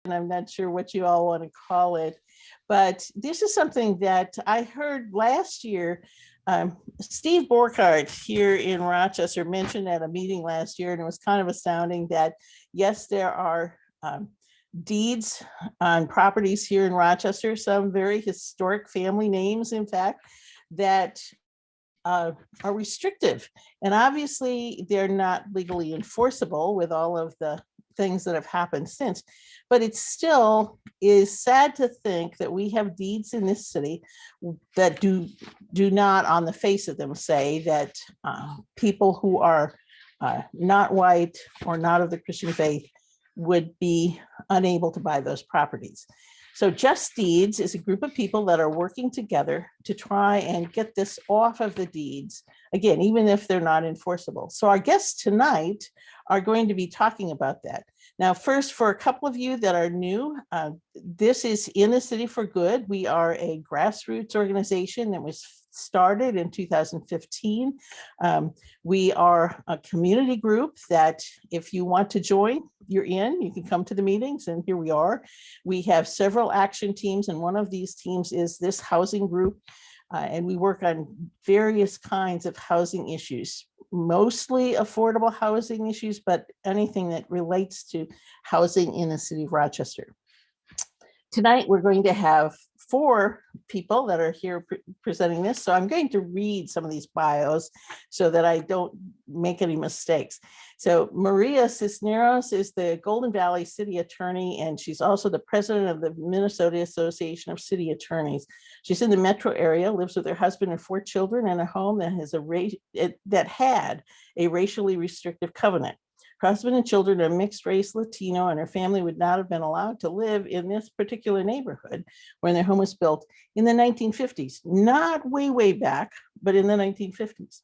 and I'm not sure what you all want to call it, but this is something that I heard last year. Steve Borkhardt here in Rochester mentioned at a meeting last year, and it was kind of astounding that, yes, there are deeds on properties here in Rochester, some very historic family names, in fact, that are restrictive. And obviously, they're not legally enforceable with all of the things that have happened since. But it still is sad to think that we have deeds in this city that do not, on the face of them, say that people who are not white or not of the Christian faith would be unable to buy those properties. So Just Deeds is a group of people that are working together to try and get this off of the deeds, again, even if they're not enforceable. So our guests tonight are going to be talking about that. Now, first, for a couple of you that are new, this is In the City for Good. We are a grassroots organization that was started in 2015. We are a community group that if you want to join, you're in, you can come to the meetings, and here we are. We have several action teams, and one of these teams is this housing group, and we work on various kinds of housing issues, mostly affordable housing issues, but anything that relates to housing in the city of Rochester. Tonight, we're going to have 4 people that are here presenting this. So I'm going to read some of these bios so that I don't make any mistakes. So Maria Cisneros is the Golden Valley City Attorney, and she's also the president of the Minnesota Association of City Attorneys. She's in the metro area, lives with her husband and 4 children in a home that has that had a racially restrictive covenant. Her husband and children are mixed race Latino, and her family would not have been allowed to live in this particular neighborhood when their home was built in the 1950s. Not way back, but in the 1950s.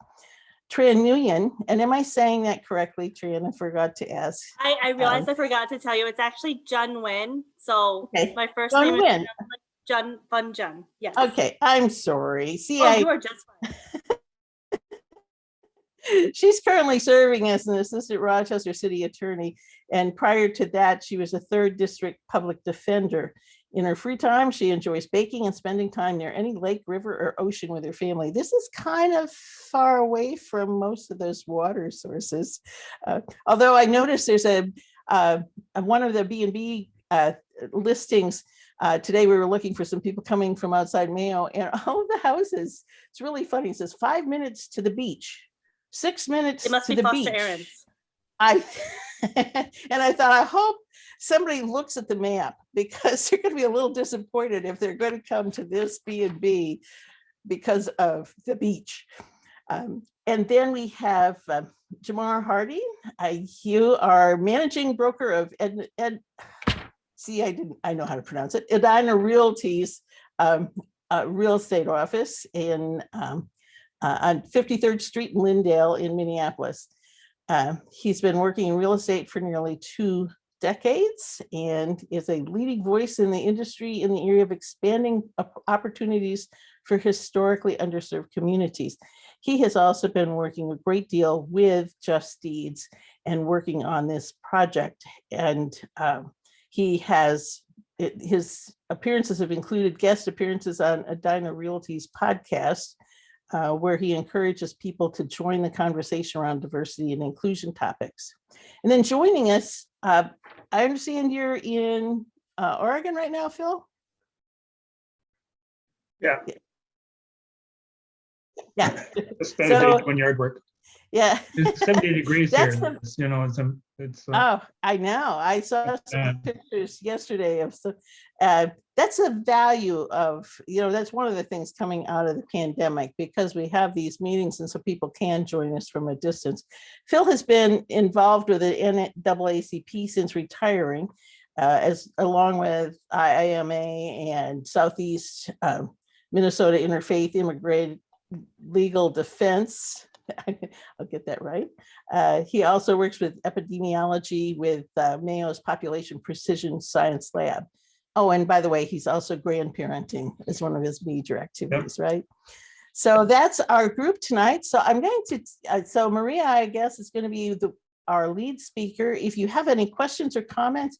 Tran Nguyen, and am I saying that correctly, Tran? I forgot to ask. I realized I forgot to tell you. It's actually Jun Nguyen. So okay. My first Jun name Nguyen. is Jun Fun Jun. Yes. Okay, I'm sorry. See, you are just fine. She's currently serving as an assistant Rochester City Attorney, and prior to that, she was a 3rd District Public Defender. In her free time, she enjoys baking and spending time near any lake, river, or ocean with her family. This is kind of far away from most of those water sources. Although I noticed there's one of the B&B listings. Today we were looking for some people coming from outside Mayo, and all of the houses, it's really funny. It says 5 minutes to the beach. 6 minutes it must to be the Foster beach. Aaron's. And I thought, I hope somebody looks at the map, because they're going to be a little disappointed if they're going to come to this B&B because of the beach. And then we have Jamar Hardy. You are managing broker of I know how to pronounce it, Edina Realty's real estate office in on 53rd Street in Lyndale in Minneapolis. He's been working in real estate for nearly 2 decades and is a leading voice in the industry in the area of expanding opportunities for historically underserved communities. He has also been working a great deal with Just Deeds and working on this project. And he has, his appearances have included guest appearances on Edina Realty's podcast, where he encourages people to join the conversation around diversity and inclusion topics. And then joining us, I understand you're in Oregon right now, Phil? Yeah. Yeah. Just doing yard work. Yeah. It's 70 degrees here. The, it's oh, I know. I saw some pictures yesterday of some. That's a value of, that's one of the things coming out of the pandemic, because we have these meetings and so people can join us from a distance. Phil has been involved with the NAACP since retiring, along with IIMA and Southeast Minnesota Interfaith Immigrant Legal Defense. I'll get that right. He also works with epidemiology with Mayo's Population Precision Science Lab. Oh, and by the way, he's also grandparenting as one of his major activities, right? So that's our group tonight. So I'm going to, so Maria, I guess, is going to be our lead speaker. If you have any questions or comments,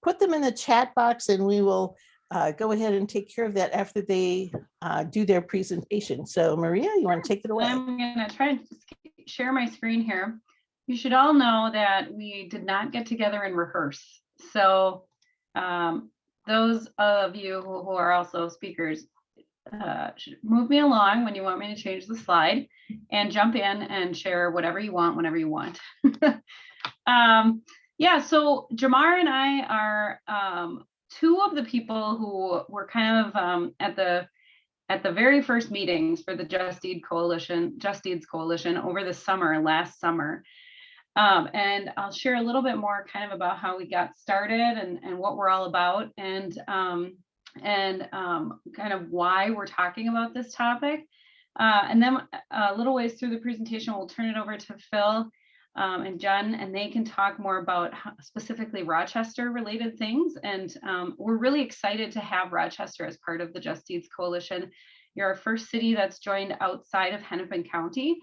put them in the chat box and we will go ahead and take care of that after they do their presentation. So Maria, you want to take it away? I'm going to try to share my screen here. You should all know that we did not get together and rehearse. So those of you who are also speakers, should move me along when you want me to change the slide and jump in and share whatever you want, whenever you want. Yeah, so Jamar and I are two of the people who were kind of at the very first meetings for the Just Deeds Coalition over the summer, last summer. And I'll share a little bit more kind of about how we got started and what we're all about, and kind of why we're talking about this topic. And then a little ways through the presentation, we'll turn it over to Phil and Jen, and they can talk more about specifically Rochester related things. And we're really excited to have Rochester as part of the Just Deeds Coalition. You're our first city that's joined outside of Hennepin County,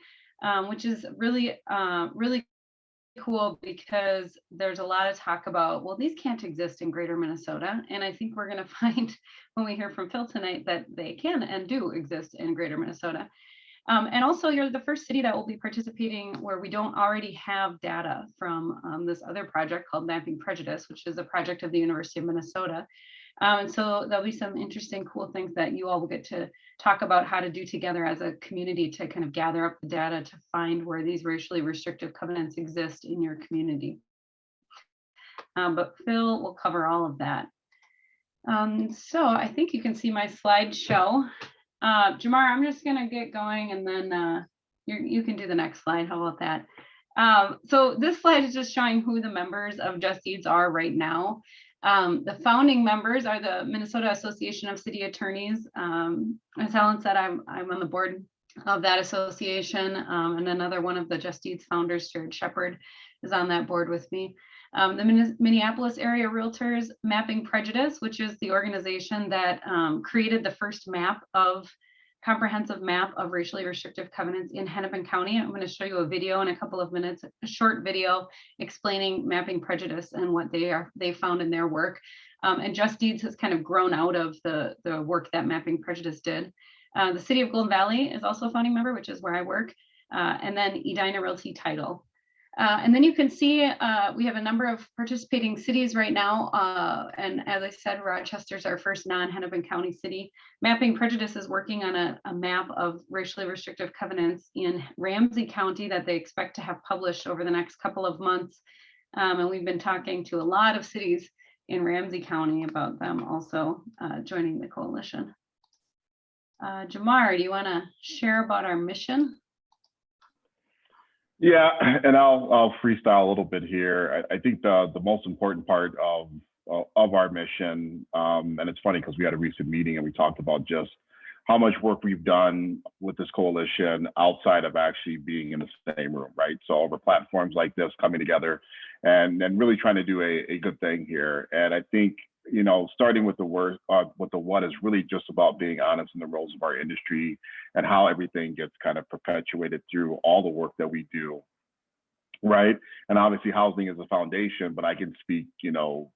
which is really, really cool, because there's a lot of talk about, well, these can't exist in greater Minnesota. And I think we're going to find when we hear from Phil tonight that they can and do exist in greater Minnesota. And also, you're the first city that will be participating where we don't already have data from this other project called Mapping Prejudice, which is a project of the University of Minnesota. And so there'll be some interesting, cool things that you all will get to talk about how to do together as a community to kind of gather up the data to find where these racially restrictive covenants exist in your community. But Phil will cover all of that. So I think you can see my slideshow. Jamar, I'm just going to get going, and then you can do the next slide. How about that? So this slide is just showing who the members of Just Deeds are right now. The founding members are the Minnesota Association of City Attorneys. As Helen said, I'm on the board of that association, and another one of the Just Deeds founders, Jared Shepard, is on that board with me. The Minneapolis Area Realtors, Mapping Prejudice, which is the organization that created the first comprehensive map of racially restrictive covenants in Hennepin County. I'm going to show you a video in a couple of minutes, a short video explaining Mapping Prejudice and what they found in their work. And Just Deeds has kind of grown out of the work that Mapping Prejudice did. The City of Golden Valley is also a founding member, which is where I work. And then Edina Realty Title. And then you can see we have a number of participating cities right now. And as I said, Rochester's our first non-Hennepin County city. Mapping Prejudice is working on a map of racially restrictive covenants in Ramsey County that they expect to have published over the next couple of months. And we've been talking to a lot of cities in Ramsey County about them also joining the coalition. Jamar, do you want to share about our mission? Yeah, and I'll freestyle a little bit here. I think the most important part of our mission, and it's funny because we had a recent meeting and we talked about just how much work we've done with this coalition outside of actually being in the same room, right? So over platforms like this coming together and really trying to do a good thing here. And I think, you know, starting with the what is really just about being honest in the roles of our industry and how everything gets kind of perpetuated through all the work that we do, right? And obviously housing is a foundation, but I can speak, you know,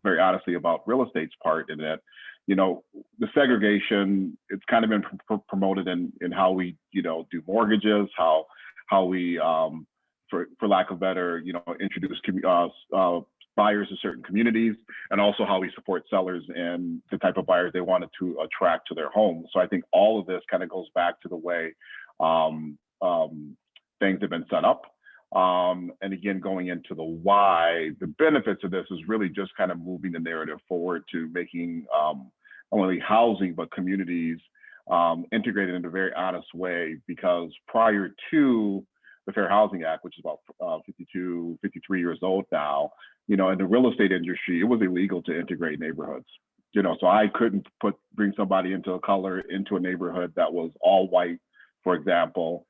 very honestly about real estate's part in that, you know, the segregation, it's kind of been promoted in how we, you know, do mortgages, how we, for lack of better, you know, introduce buyers to certain communities, and also how we support sellers and the type of buyers they wanted to attract to their home. So I think all of this kind of goes back to the way things have been set up. And again, going into the why, the benefits of this is really just kind of moving the narrative forward to making not only housing, but communities integrated in a very honest way, because prior to the Fair Housing Act, which is about 53 years old now, you know, in the real estate industry, it was illegal to integrate neighborhoods. You know, so I couldn't bring somebody into a color into a neighborhood that was all white, for example.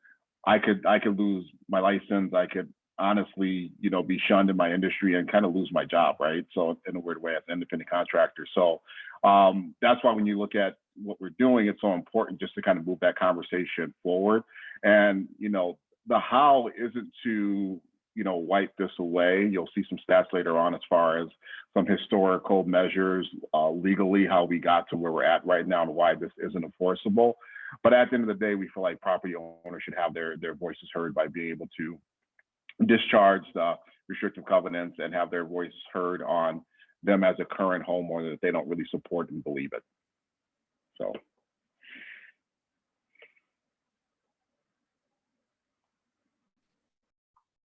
I could lose my license. I could honestly, you know, be shunned in my industry and kind of lose my job, right? So in a weird way, as an independent contractor. So that's why when you look at what we're doing, it's so important just to kind of move that conversation forward. And, you know, the how isn't to wipe this away. You'll see some stats later on as far as some historical measures, legally, how we got to where we're at right now and why this isn't enforceable. But at the end of the day, we feel like property owners should have their voices heard by being able to discharge the restrictive covenants and have their voice heard on them as a current homeowner that they don't really support and believe it. So.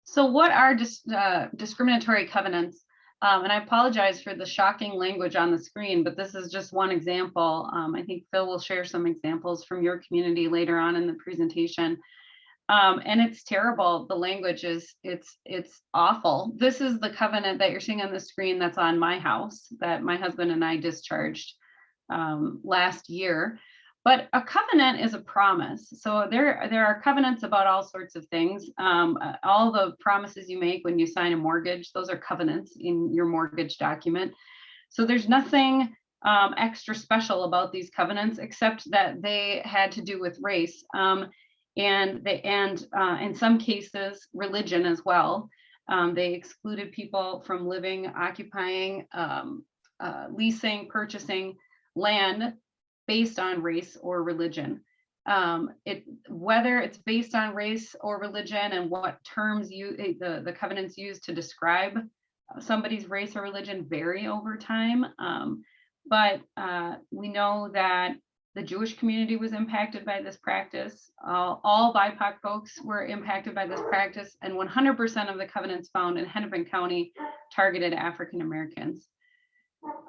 So what are discriminatory covenants? And I apologize for the shocking language on the screen, but this is just one example. I think Phil will share some examples from your community later on in the presentation. And it's terrible. The language is, it's awful. This is the covenant that you're seeing on the screen that's on my house that my husband and I discharged last year. But a covenant is a promise. So there are covenants about all sorts of things. All the promises you make when you sign a mortgage, those are covenants in your mortgage document. So there's nothing extra special about these covenants, except that they had to do with race. And in some cases, religion as well. They excluded people from living, occupying, leasing, purchasing land based on race or religion. Whether it's based on race or religion and what terms the covenants use to describe somebody's race or religion vary over time. But we know that the Jewish community was impacted by this practice. All BIPOC folks were impacted by this practice, and 100% of the covenants found in Hennepin County targeted African Americans.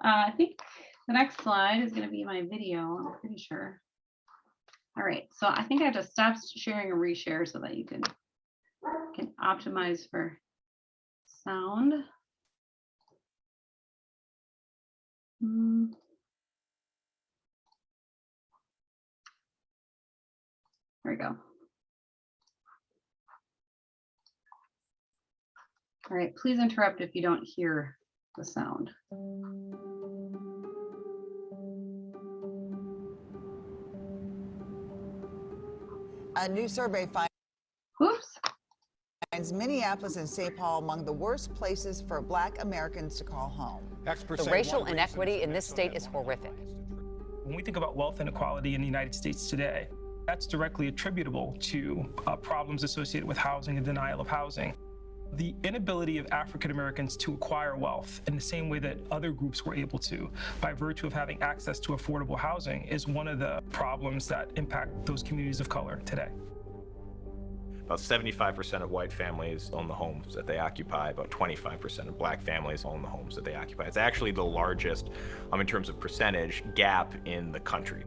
I think the next slide is going to be my video, I'm pretty sure. All right, so I think I have to stop sharing and reshare so that you can optimize for sound. There we go. All right, please interrupt if you don't hear the sound. A new survey finds Minneapolis and St. Paul among the worst places for Black Americans to call home. The racial inequity in this state is horrific. When we think about wealth inequality in the United States today, that's directly attributable to problems associated with housing and denial of housing. The inability of African Americans to acquire wealth in the same way that other groups were able to, by virtue of having access to affordable housing, is one of the problems that impact those communities of color today. About 75% of white families own the homes that they occupy. About 25% of Black families own the homes that they occupy. It's actually the largest, in terms of percentage, gap in the country.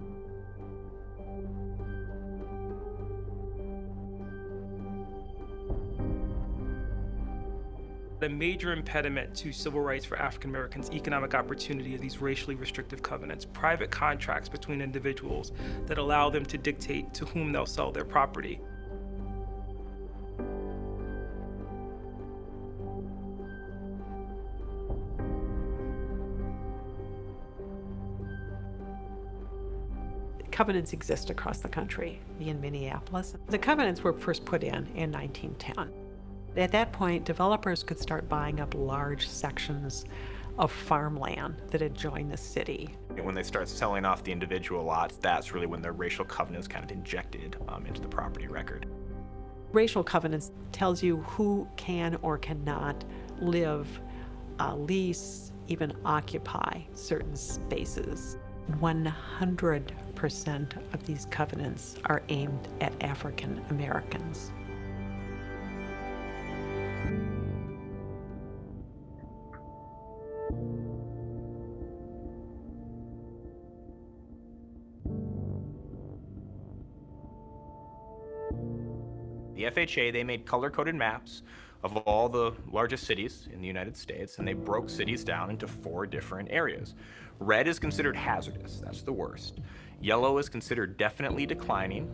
The major impediment to civil rights for African Americans' economic opportunity are these racially restrictive covenants, private contracts between individuals that allow them to dictate to whom they'll sell their property. Covenants exist across the country. In Minneapolis, the covenants were first put in 1910. At that point, developers could start buying up large sections of farmland that had joined the city. When they start selling off the individual lots, that's really when their racial covenants kind of injected into the property record. Racial covenants tells you who can or cannot live, lease, even occupy certain spaces. 100% of these covenants are aimed at African Americans. The FHA, they made color-coded maps of all the largest cities in the United States, and they broke cities down into 4 different areas. Red is considered hazardous, that's the worst. Yellow is considered definitely declining.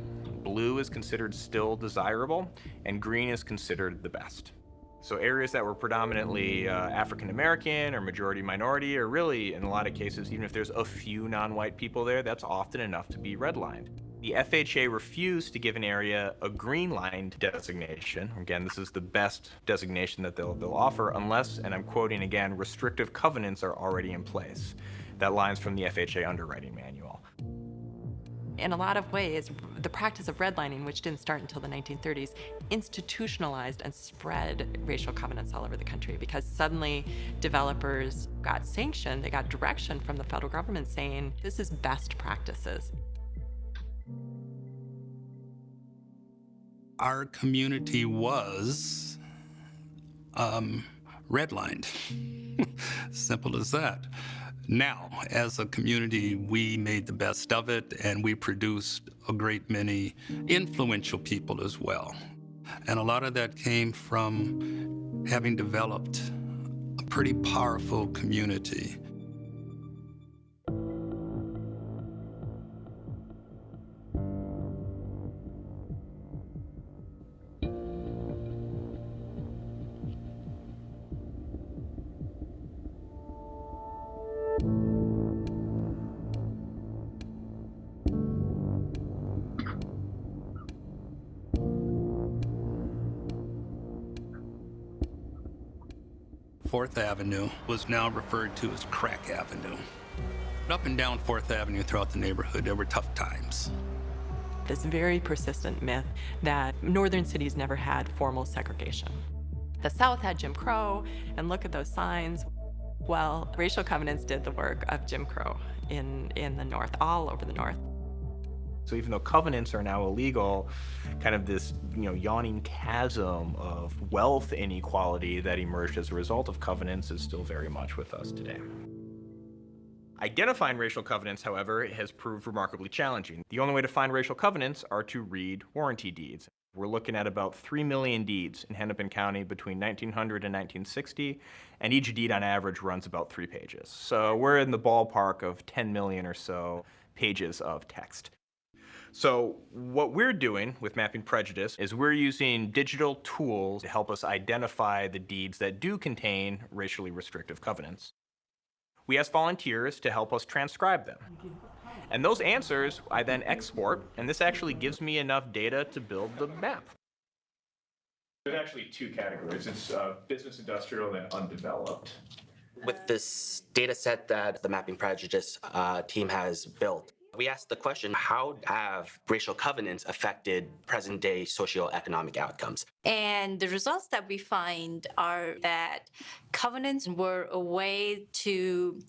Blue is considered still desirable, and green is considered the best. So areas that were predominantly African American or majority minority, or really in a lot of cases, even if there's a few non-white people there, that's often enough to be redlined. The FHA refused to give an area a green line designation. Again, this is the best designation that they'll offer unless, and I'm quoting again, restrictive covenants are already in place. That line's from the FHA underwriting manual. In a lot of ways, the practice of redlining, which didn't start until the 1930s, institutionalized and spread racial covenants all over the country because suddenly developers got sanctioned, they got direction from the federal government saying, this is best practices. Our community was redlined. Simple as that. Now, as a community, we made the best of it, and we produced a great many influential people as well. And a lot of that came from having developed a pretty powerful community. Fourth Avenue was now referred to as Crack Avenue. Up and down Fourth Avenue throughout the neighborhood, there were tough times. This very persistent myth that northern cities never had formal segregation. The South had Jim Crow, and look at those signs. Well, racial covenants did the work of Jim Crow in the North, all over the North. So even though covenants are now illegal, kind of this yawning chasm of wealth inequality that emerged as a result of covenants is still very much with us today. Identifying racial covenants, however, has proved remarkably challenging. The only way to find racial covenants are to read warranty deeds. We're looking at about 3 million deeds in Hennepin County between 1900 and 1960, and each deed on average runs about 3 pages. So we're in the ballpark of 10 million or so pages of text. So what we're doing with Mapping Prejudice is we're using digital tools to help us identify the deeds that do contain racially restrictive covenants. We ask volunteers to help us transcribe them. And those answers I then export, and this actually gives me enough data to build the map. There's actually 2 categories. It's business, industrial, and undeveloped. With this data set that the Mapping Prejudice team has built, we asked the question, how have racial covenants affected present-day socioeconomic outcomes? And the results that we find are that covenants were a way to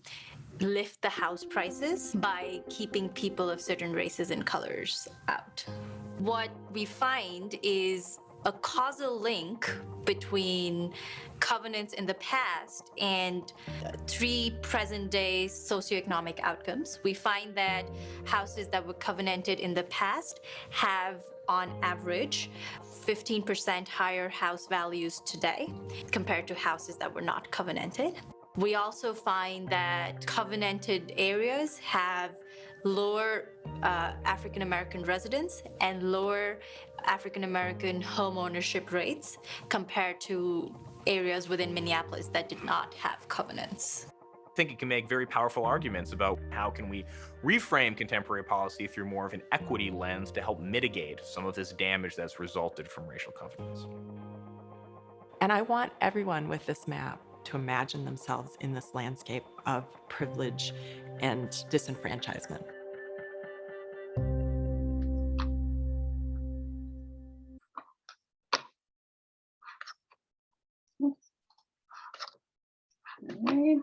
lift the house prices by keeping people of certain races and colors out. What we find is a causal link between covenants in the past and 3 present-day socioeconomic outcomes. We find that houses that were covenanted in the past have, on average, 15% higher house values today compared to houses that were not covenanted. We also find that covenanted areas have lower African American residents and lower African American home ownership rates compared to areas within Minneapolis that did not have covenants. I think it can make very powerful arguments about how can we reframe contemporary policy through more of an equity lens to help mitigate some of this damage that's resulted from racial covenants. And I want everyone with this map to imagine themselves in this landscape of privilege and disenfranchisement. Right.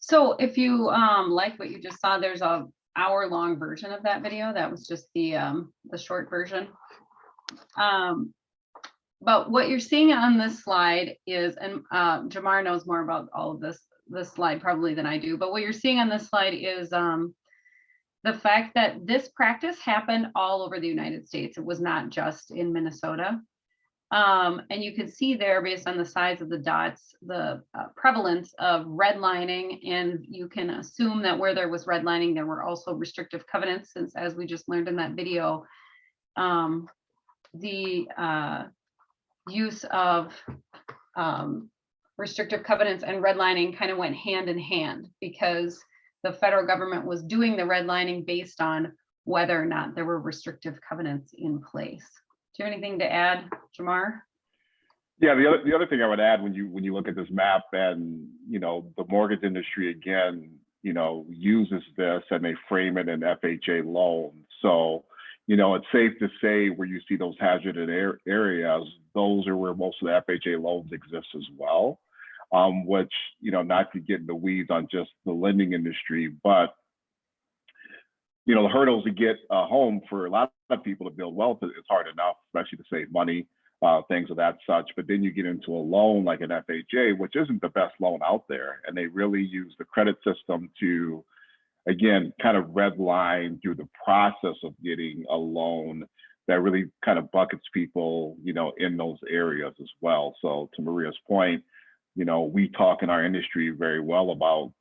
So if you like what you just saw, there's a hour-long version of that video. That was just the short version. But what you're seeing on this slide is, and Jamar knows more about all of this slide probably than I do, but what you're seeing on this slide is the fact that this practice happened all over the United States. It was not just in Minnesota. And you can see there, based on the size of the dots, the prevalence of redlining, and you can assume that where there was redlining, there were also restrictive covenants, since, as we just learned in that video, the use of restrictive covenants and redlining kind of went hand in hand, because the federal government was doing the redlining based on whether or not there were restrictive covenants in place. Do you have anything to add, Jamar? Yeah, the other thing I would add when you look at this map, and the mortgage industry again, uses this and they frame it in FHA loans. So, it's safe to say where you see those hazarded areas, those are where most of the FHA loans exist as well. Which, not to get in the weeds on just the lending industry, but the hurdles to get a home for a lot of people to build wealth is hard enough, especially to save money, things of that such. But then you get into a loan like an FHA, which isn't the best loan out there. And they really use the credit system to, again, kind of redline through the process of getting a loan that really kind of buckets people, in those areas as well. So to Maria's point, we talk in our industry very well about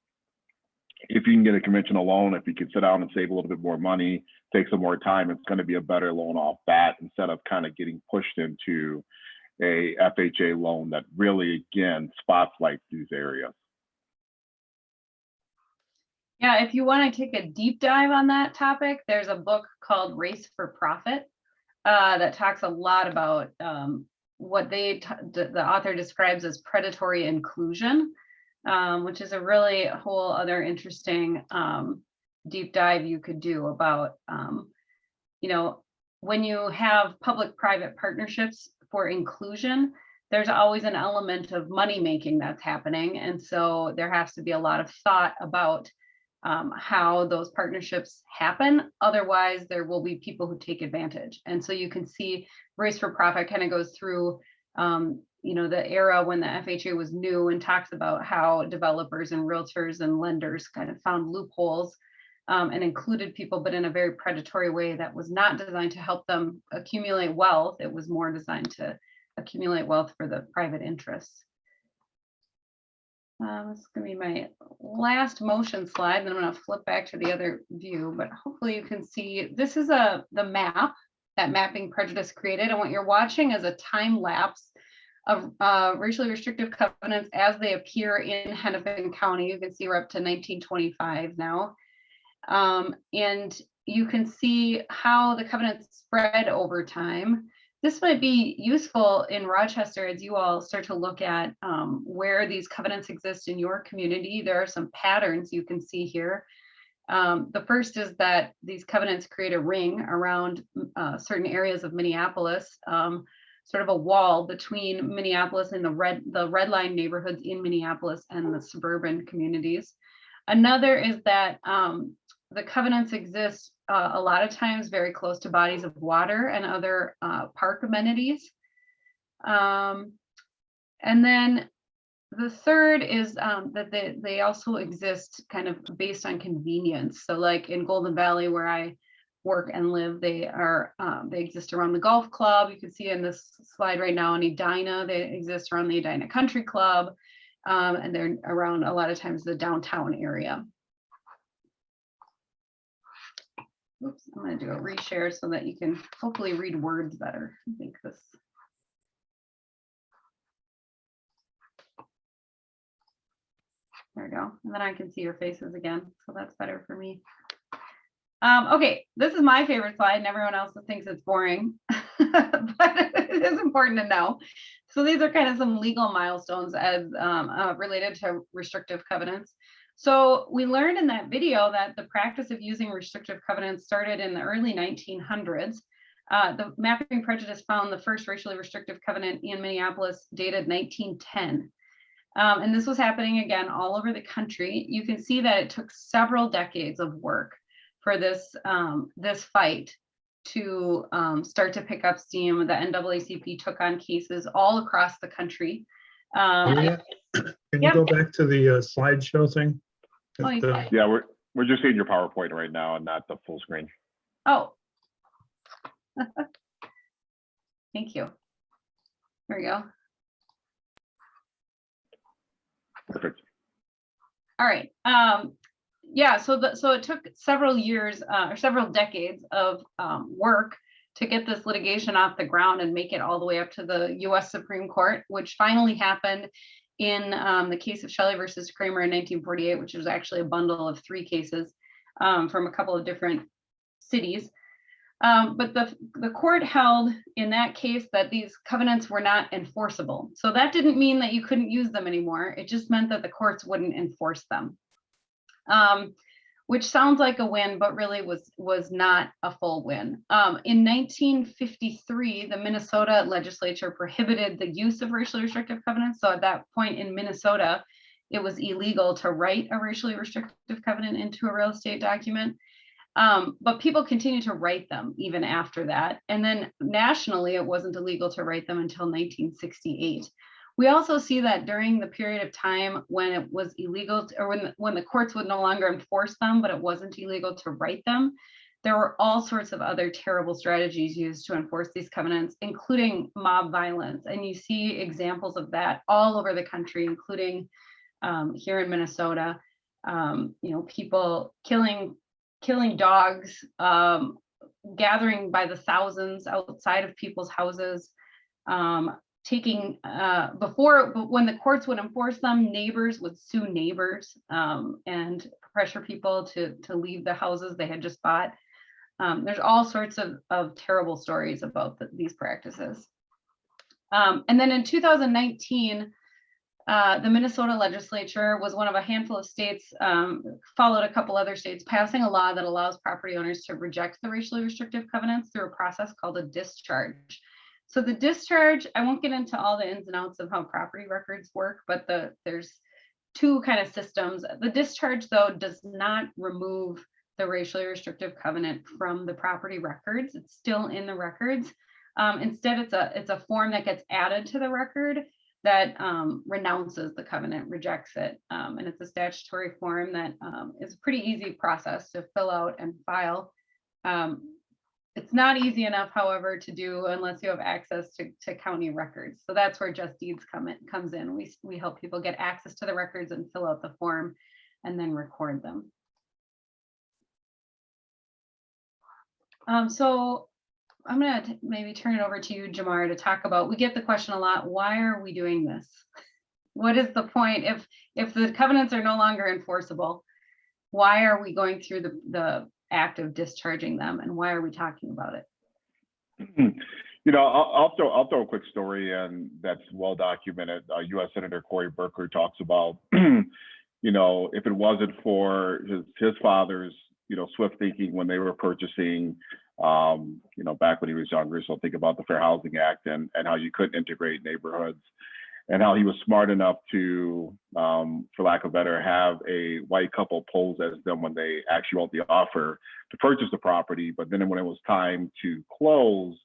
if you can get a conventional loan, if you can sit down and save a little bit more money, take some more time, it's going to be a better loan off bat instead of kind of getting pushed into a FHA loan that really, again, spotlights these areas. Yeah, if you want to take a deep dive on that topic, there's a book called Race for Profit that talks a lot about what the author describes as predatory inclusion, which is a really whole other interesting deep dive you could do about, when you have public-private partnerships for inclusion, there's always an element of money making that's happening. And so there has to be a lot of thought about how those partnerships happen. Otherwise, there will be people who take advantage. And so you can see Race for Profit kind of goes through, the era when the FHA was new and talks about how developers and realtors and lenders kind of found loopholes and included people, but in a very predatory way that was not designed to help them accumulate wealth. It was more designed to accumulate wealth for the private interests. This is going to be my last motion slide, then I'm going to flip back to the other view, but hopefully you can see this is the map that Mapping Prejudice created, and what you're watching is a time lapse of racially restrictive covenants as they appear in Hennepin County. You can see we're up to 1925 now, and you can see how the covenants spread over time. This might be useful in Rochester as you all start to look at where these covenants exist in your community. There are some patterns you can see here. The first is that these covenants create a ring around certain areas of Minneapolis, sort of a wall between Minneapolis and the red line neighborhoods in Minneapolis and the suburban communities. Another is that the covenants exist a lot of times very close to bodies of water and other park amenities. And then the third is that they also exist kind of based on convenience. So like in Golden Valley, where I work and live, they exist around the golf club. You can see in this slide right now in Edina, they exist around the Edina Country Club, and they're around a lot of times the downtown area. Oops, I'm going to do a reshare so that you can hopefully read words better. I think this. There we go. And then I can see your faces again. So that's better for me. Okay, this is my favorite slide and everyone else thinks it's boring, but it is important to know. So these are kind of some legal milestones as related to restrictive covenants. So we learned in that video that the practice of using restrictive covenants started in the early 1900s. The Mapping Prejudice found the first racially restrictive covenant in Minneapolis dated 1910. And this was happening again all over the country. You can see that it took several decades of work for this fight to start to pick up steam. The NAACP took on cases all across the country. Can you go back to the slideshow thing? Oh, yeah, we're just seeing your PowerPoint right now and not the full screen. Oh. Thank you. There we go. Perfect. All right. Yeah, so it took several years or several decades of work to get this litigation off the ground and make it all the way up to the US Supreme Court, which finally happened in the case of Shelley versus Kramer in 1948, which was actually a bundle of 3 cases from a couple of different cities. But the court held in that case that these covenants were not enforceable. So that didn't mean that you couldn't use them anymore. It just meant that the courts wouldn't enforce them. Which sounds like a win, but really was not a full win. In 1953, the Minnesota legislature prohibited the use of racially restrictive covenants. So at that point in Minnesota, it was illegal to write a racially restrictive covenant into a real estate document. But people continue to write them even after that. And then nationally, it wasn't illegal to write them until 1968. We also see that during the period of time when it was illegal or when the courts would no longer enforce them, but it wasn't illegal to write them, there were all sorts of other terrible strategies used to enforce these covenants, including mob violence. And you see examples of that all over the country, including here in Minnesota, people killing dogs, gathering by the thousands outside of people's houses, when the courts would enforce them, neighbors would sue neighbors and pressure people to leave the houses they had just bought. There's all sorts of terrible stories about these practices. And then in 2019, the Minnesota legislature was one of a handful of states, followed a couple other states, passing a law that allows property owners to reject the racially restrictive covenants through a process called a discharge. So the discharge, I won't get into all the ins and outs of how property records work, but there's 2 kind of systems. The discharge, though, does not remove the racially restrictive covenant from the property records. It's still in the records. Instead, it's a form that gets added to the record that renounces the covenant, rejects it. And it's a statutory form that is a pretty easy process to fill out and file. It's not easy enough, however, to do unless you have access to county records. So that's where Just Deeds comes in. We help people get access to the records and fill out the form and then record them. So I'm going to maybe turn it over to you, Jamar, to talk about, we get the question a lot, why are we doing this? What is the point? If the covenants are no longer enforceable, why are we going through the act of discharging them, and why are we talking about it? I'll throw a quick story in that's well documented. U.S. Senator Cory Booker talks about, if it wasn't for his father's, swift thinking when they were purchasing, back when he was younger. So think about the Fair Housing Act and how you couldn't integrate neighborhoods, and how he was smart enough to, for lack of better, have a white couple pose as them when they actually wrote the offer to purchase the property. But then when it was time to close,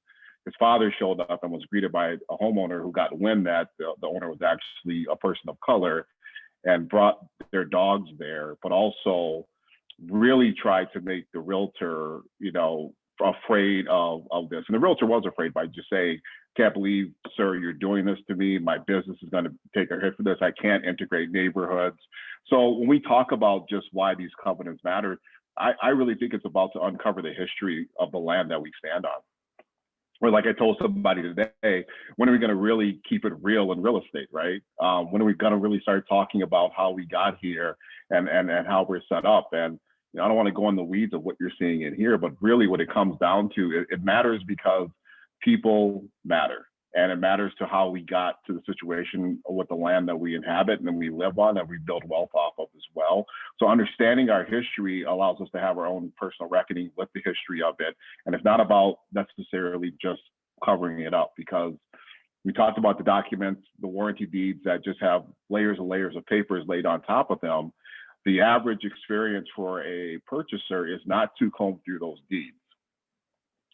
his father showed up and was greeted by a homeowner who got wind that the owner was actually a person of color and brought their dogs there, but also really tried to make the realtor, afraid of this. And the realtor was afraid by just saying, can't believe, sir, you're doing this to me. My business is going to take a hit for this. I can't integrate neighborhoods. So when we talk about just why these covenants matter, I really think it's about to uncover the history of the land that we stand on. Or like I told somebody today, when are we going to really keep it real in real estate, right? When are we going to really start talking about how we got here and how we're set up? And I don't want to go in the weeds of what you're seeing in here, but really what it comes down to, it matters because people matter. And it matters to how we got to the situation with the land that we inhabit and then we live on, that we build wealth off of as well. So understanding our history allows us to have our own personal reckoning with the history of it. And it's not about necessarily just covering it up, because we talked about the documents, the warranty deeds that just have layers and layers of papers laid on top of them. The average experience for a purchaser is not to comb through those deeds.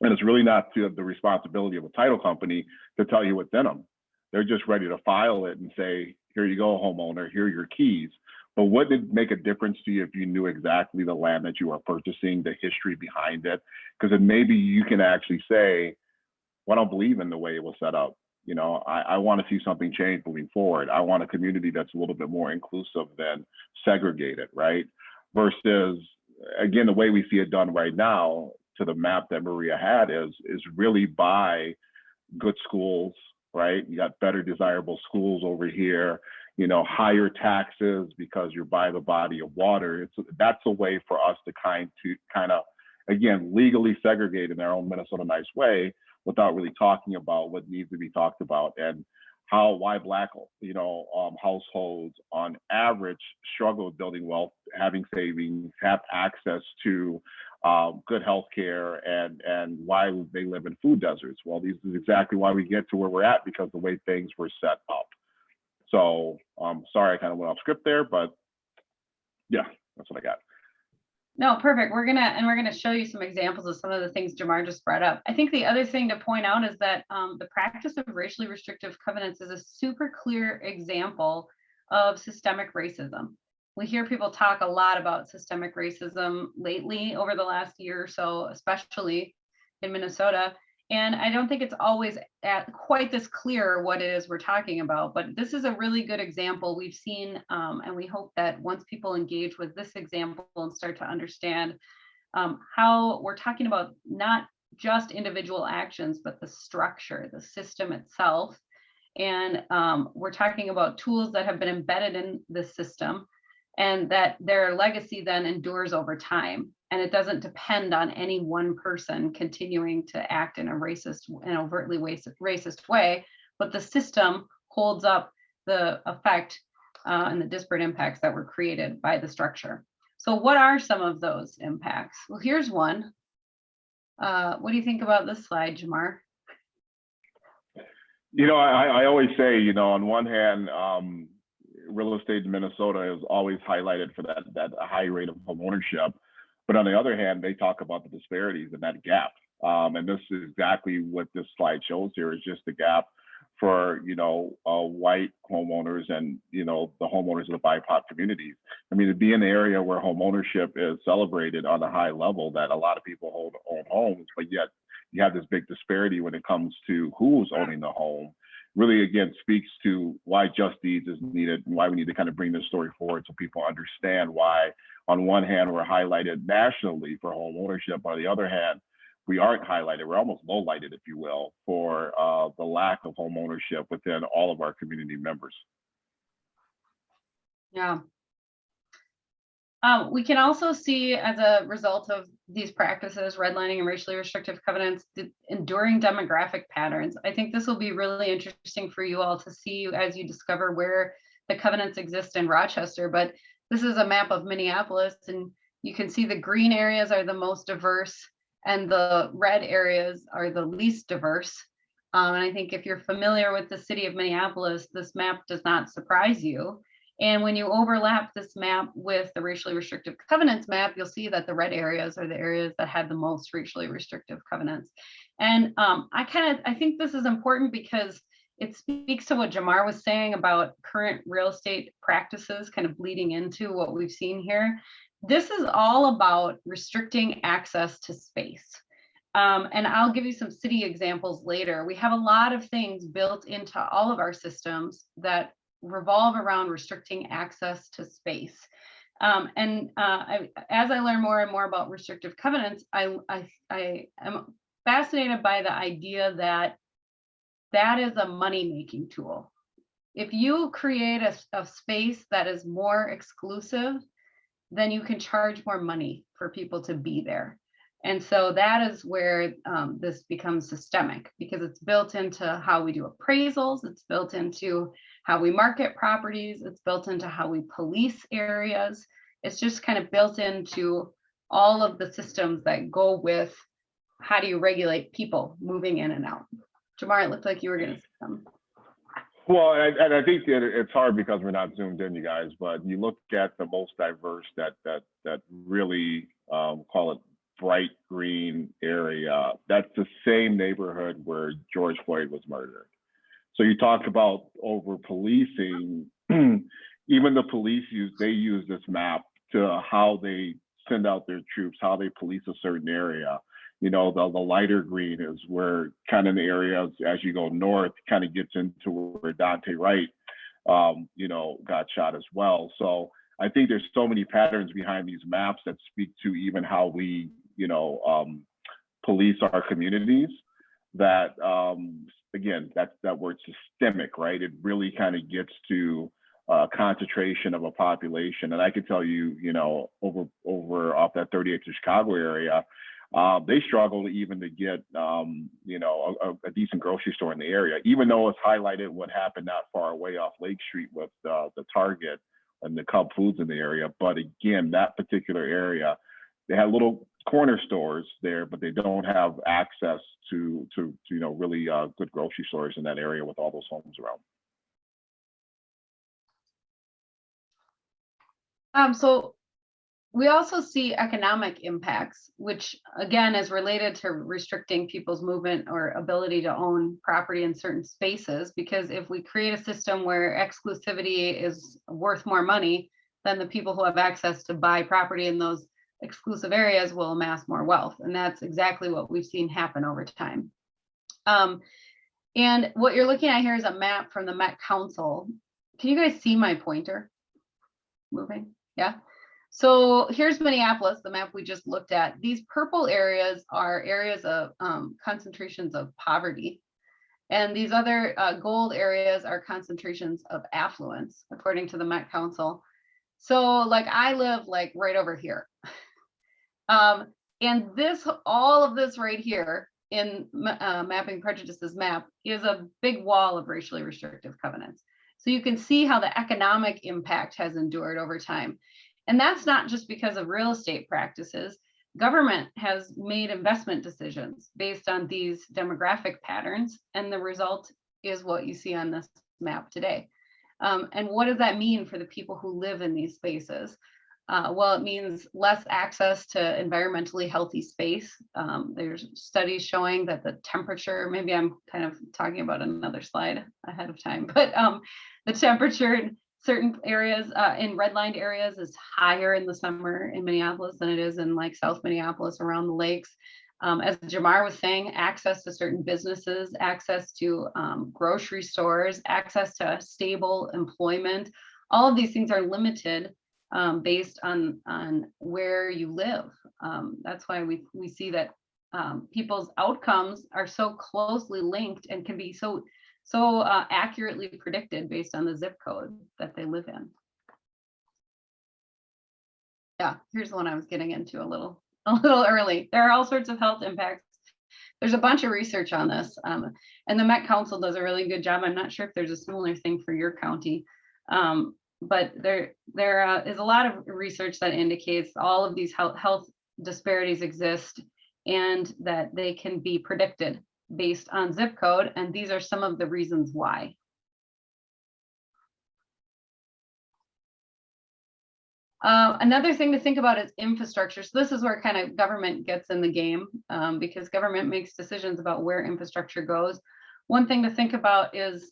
And it's really not to the responsibility of a title company to tell you what's in them. They're just ready to file it and say, here you go, homeowner, here are your keys. But wouldn't it make a difference to you if you knew exactly the land that you are purchasing, the history behind it? Because then maybe you can actually say, well, I don't believe in the way it was set up. I want to see something change moving forward. I want a community that's a little bit more inclusive than segregated, right? Versus, again, the way we see it done right now, to the map that Maria had, is really by good schools, right? You got better desirable schools over here. higher taxes because you're by the body of water. That's a way for us to kind of, again, legally segregate in our own Minnesota nice way without really talking about what needs to be talked about, and why Black, households on average struggle with building wealth, having savings, have access to good health care, and why they live in food deserts. Well, this is exactly why we get to where we're at, because the way things were set up. So sorry, I kind of went off script there, but yeah, that's what I got. No, perfect. We're gonna show you some examples of some of the things Jamar just brought up. I think the other thing to point out is that the practice of racially restrictive covenants is a super clear example of systemic racism. We hear people talk a lot about systemic racism lately over the last year or so, especially in Minnesota. And I don't think it's always quite this clear what it is we're talking about, but this is a really good example we've seen. And we hope that once people engage with this example and start to understand how we're talking about not just individual actions, but the structure, the system itself. And we're talking about tools that have been embedded in the system, and that their legacy then endures over time. And it doesn't depend on any one person continuing to act in a overtly racist way, but the system holds up the effect and the disparate impacts that were created by the structure. So what are some of those impacts? Well, here's one. What do you think about this slide, Jamar? I always say, on one hand, real estate in Minnesota is always highlighted for that high rate of home ownership. But on the other hand, they talk about the disparities and that gap. And this is exactly what this slide shows here, is just the gap for, white homeowners and, the homeowners of the BIPOC communities. I mean, to be in the area where home ownership is celebrated on a high level, that a lot of people own homes, but yet you have this big disparity when it comes to who's owning the home, really, again, speaks to why Just Deeds is needed and why we need to kind of bring this story forward so people understand why, on one hand, we're highlighted nationally for home ownership. On the other hand, we aren't highlighted. We're almost low-lighted, if you will, for the lack of home ownership within all of our community members. Yeah. We can also see, as a result of these practices, redlining and racially restrictive covenants, the enduring demographic patterns. I think this will be really interesting for you all to see as you discover where the covenants exist in Rochester. But this is a map of Minneapolis, and you can see the green areas are the most diverse and the red areas are the least diverse. And I think if you're familiar with the city of Minneapolis, this map does not surprise you. And when you overlap this map with the racially restrictive covenants map, you'll see that the red areas are the areas that had the most racially restrictive covenants. And I think this is important because it speaks to what Jamar was saying about current real estate practices kind of bleeding into what we've seen here. This is all about restricting access to space. And I'll give you some city examples later. We have a lot of things built into all of our systems that revolve around restricting access to space. As I learn more and more about restrictive covenants, I am fascinated by the idea that that is a money-making tool. If you create a space that is more exclusive, then you can charge more money for people to be there. And so that is where this becomes systemic, because it's built into how we do appraisals, it's built into how we market properties, it's built into how we police areas. It's just kind of built into all of the systems that go with how do you regulate people moving in and out. Jamar, it looked like you were going to say something. Well, and I think that it's hard because we're not zoomed in, you guys, but you look at the most diverse, that really call it bright green area, that's the same neighborhood where George Floyd was murdered. So you talk about over policing, even the police use this map to how they send out their troops, how they police a certain area. The lighter green is where kind of the areas as you go north kind of gets into where Dante Wright, got shot as well. So I think there's so many patterns behind these maps that speak to even how we, police our communities, that, again, that word systemic, right? It really kind of gets to concentration of a population. And I could tell you, over off that 38th to Chicago area, they struggle even to get, a decent grocery store in the area, even though it's highlighted what happened not far away off Lake Street with the Target and the Cub Foods in the area. But again, that particular area, they have little corner stores there, but they don't have access to really good grocery stores in that area with all those homes around. So we also see economic impacts, which again is related to restricting people's movement or ability to own property in certain spaces. Because if we create a system where exclusivity is worth more money, then the people who have access to buy property in those exclusive areas will amass more wealth. And that's exactly what we've seen happen over time. And what you're looking at here is a map from the Met Council. Can you guys see my pointer moving? Yeah. So here's Minneapolis, the map we just looked at. These purple areas are areas of concentrations of poverty. And these other gold areas are concentrations of affluence, according to the Met Council. So like I live like right over here. And all of this right here in Mapping Prejudices map is a big wall of racially restrictive covenants. So you can see how the economic impact has endured over time. And that's not just because of real estate practices. Government has made investment decisions based on these demographic patterns, and the result is what you see on this map today. And what does that mean for the people who live in these spaces? Well, it means less access to environmentally healthy space. There's studies showing that the temperature, maybe I'm kind of talking about another slide ahead of time, but the temperature in certain areas, in redlined areas, is higher in the summer in Minneapolis than it is in like South Minneapolis around the lakes. As Jamar was saying, access to certain businesses, access to grocery stores, access to stable employment, all of these things are limited based on where you live. That's why we see that people's outcomes are so closely linked and can be so accurately predicted based on the zip code that they live in. Yeah, here's the one I was getting into a little early. There are all sorts of health impacts. There's a bunch of research on this, and the Met Council does a really good job. I'm not sure if there's a similar thing for your county, but there is a lot of research that indicates all of these health disparities exist and that they can be predicted based on zip code, and these are some of the reasons why. Another thing to think about is infrastructure. So this is where kind of government gets in the game, because government makes decisions about where infrastructure goes. One thing to think about is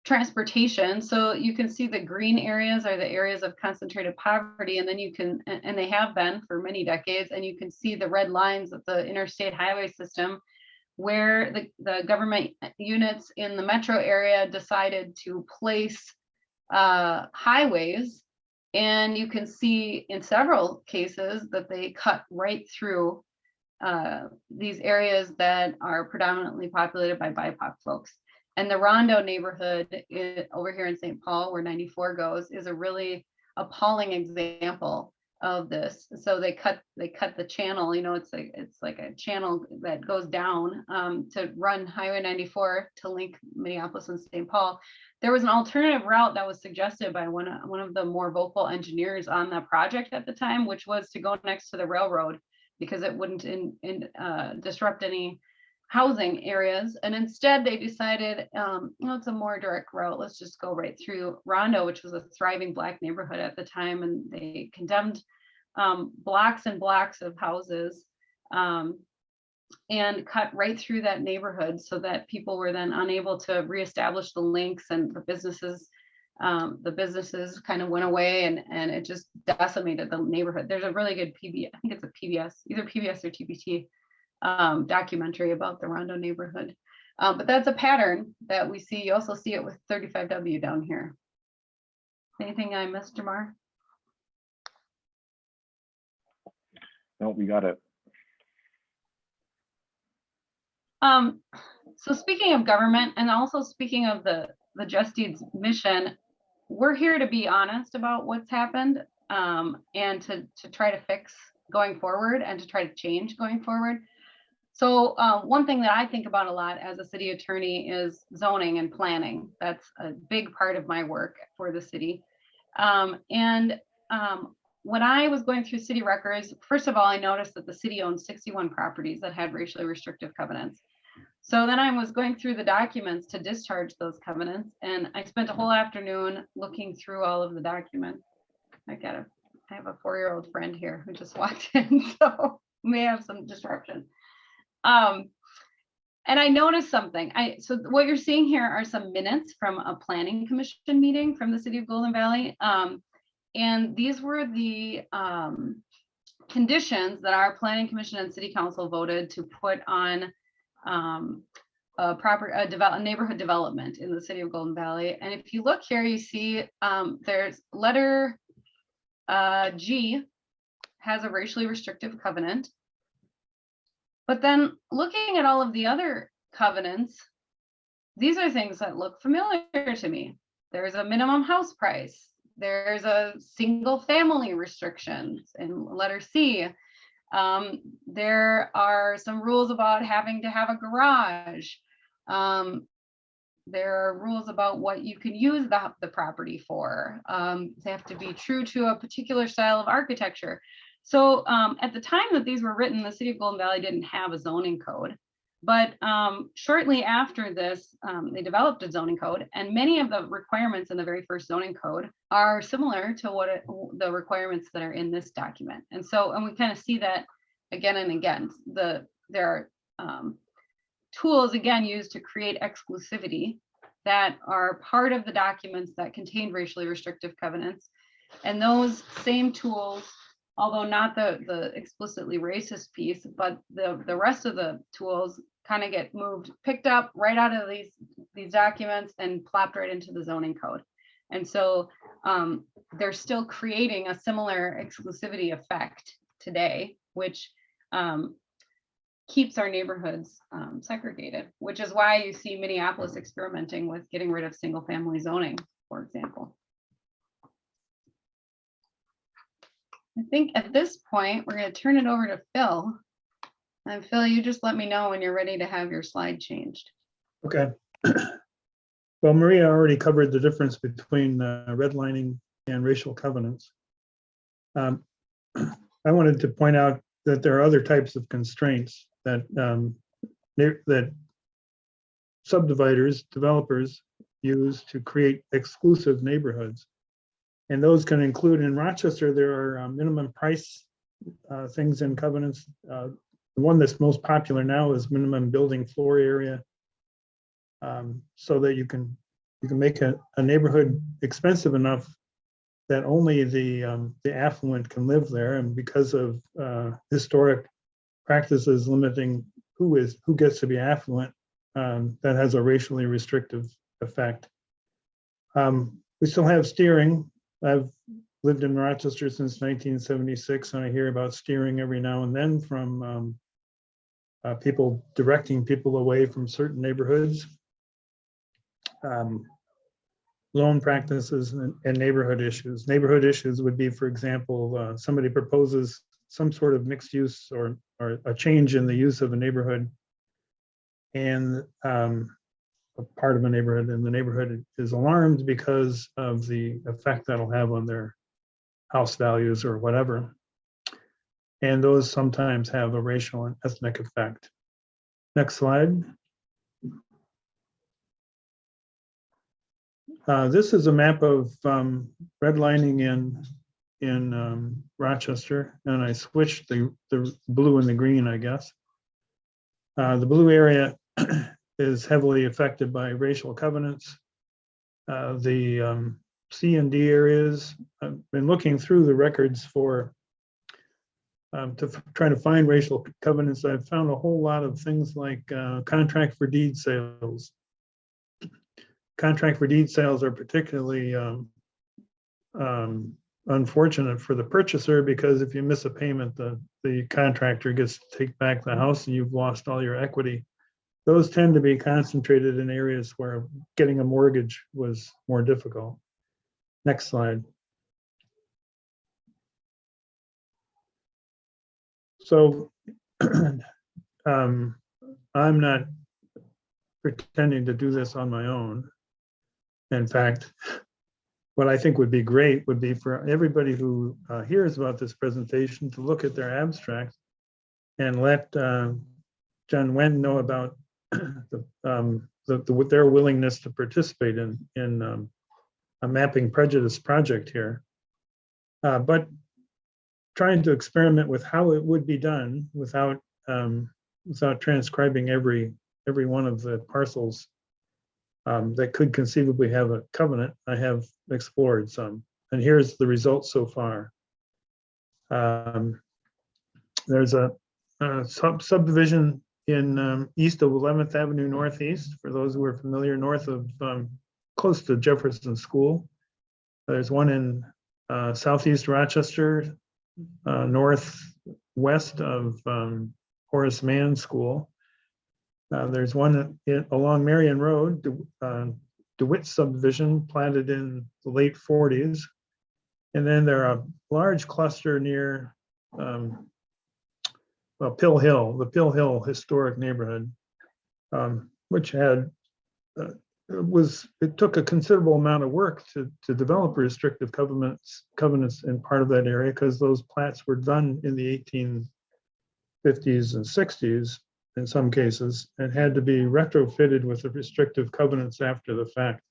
transportation. So you can see the green areas are the areas of concentrated poverty, and then you can, and they have been for many decades, and you can see the red lines of the interstate highway system, where the government units in the metro area decided to place highways. And you can see in several cases that they cut right through these areas that are predominantly populated by BIPOC folks. And the Rondo neighborhood over here in St. Paul, where 94 goes, is a really appalling example of this. So they cut the channel. It's like a channel that goes down to run Highway 94 to link Minneapolis and St. Paul. There was an alternative route that was suggested by one of the more vocal engineers on the project at the time, which was to go next to the railroad because it wouldn't disrupt any housing areas. And instead they decided, it's a more direct route. Let's just go right through Rondo, which was a thriving Black neighborhood at the time. And they condemned blocks and blocks of houses and cut right through that neighborhood so that people were then unable to reestablish the links, and the businesses kind of went away, and it just decimated the neighborhood. There's a really good PBS, I think it's a PBS, either PBS or TPT documentary about the Rondo neighborhood. But that's a pattern that we see. You also see it with 35W down here. Anything I missed, Jamar? No, we got it. So speaking of government, and also speaking of the Just Deeds mission, we're here to be honest about what's happened, and to try to fix going forward and to try to change going forward. So one thing that I think about a lot as a city attorney is zoning and planning. That's a big part of my work for the city. When I was going through city records, first of all, I noticed that the city owned 61 properties that had racially restrictive covenants. So then I was going through the documents to discharge those covenants, and I spent a whole afternoon looking through all of the documents. I have a 4-year-old friend here who just walked in, so we may have some disruption. And I noticed something. So what you're seeing here are some minutes from a planning commission meeting from the city of Golden Valley. And these were the conditions that our planning commission and city council voted to put on a neighborhood development in the city of Golden Valley. And if you look here, you see there's letter G has a racially restrictive covenant. But then looking at all of the other covenants, these are things that look familiar to me. There's a minimum house price. There's a single family restrictions in letter C. There are some rules about having to have a garage. There are rules about what you can use the property for. They have to be true to a particular style of architecture. So at the time that these were written, the city of Golden Valley didn't have a zoning code. But shortly after this, they developed a zoning code, and many of the requirements in the very first zoning code are similar to the requirements that are in this document. And we kind of see that again and again. There are tools again used to create exclusivity that are part of the documents that contain racially restrictive covenants. And those same tools, although not the explicitly racist piece, but the rest of the tools kind of get picked up right out of these documents and plopped right into the zoning code. And so they're still creating a similar exclusivity effect today, which keeps our neighborhoods segregated, which is why you see Minneapolis experimenting with getting rid of single family zoning, for example. I think at this point, we're going to turn it over to Phil. And Phil, you just let me know when you're ready to have your slide changed. Okay. Well, Maria already covered the difference between redlining and racial covenants. I wanted to point out that there are other types of constraints that subdividers, developers use to create exclusive neighborhoods. And those can include, in Rochester, there are minimum price things in covenants. The one that's most popular now is minimum building floor area, so that you can make a neighborhood expensive enough that only the affluent can live there. And because of historic practices limiting who gets to be affluent, that has a racially restrictive effect. We still have steering. I've lived in Rochester since 1976, and I hear about steering every now and then from people directing people away from certain neighborhoods. Loan practices and neighborhood issues. Neighborhood issues would be, for example, somebody proposes some sort of mixed use or a change in the use of a neighborhood, and a part of a neighborhood, and the neighborhood is alarmed because of the effect that'll have on their house values or whatever. And those sometimes have a racial and ethnic effect. Next slide. This is a map of redlining in Rochester, and I switched the blue and the green, I guess. The blue area is heavily affected by racial covenants. The C and D areas, I've been looking through the records for to try to find racial covenants. I've found a whole lot of things like contract for deed sales. Contract for deed sales are particularly unfortunate for the purchaser, because if you miss a payment, the contractor gets to take back the house and you've lost all your equity. Those tend to be concentrated in areas where getting a mortgage was more difficult. Next slide. So I'm not pretending to do this on my own. In fact, what I think would be great would be for everybody who hears about this presentation to look at their abstract and let John Wen know about their willingness to participate in a mapping prejudice project here. But trying to experiment with how it would be done without transcribing every one of the parcels that could conceivably have a covenant, I have explored some. And here's the results so far. There's a subdivision in east of 11th Avenue Northeast, for those who are familiar, north of close to Jefferson School. There's one in southeast Rochester, northwest of Horace Mann School. There's one along Marion Road, DeWitt subdivision, planted in the late 40s. And then there are a large cluster near Pill Hill, the Pill Hill historic neighborhood, which had it took a considerable amount of work to develop restrictive covenants in part of that area, because those plats were done in the 1850s and 60s in some cases, and had to be retrofitted with the restrictive covenants after the fact.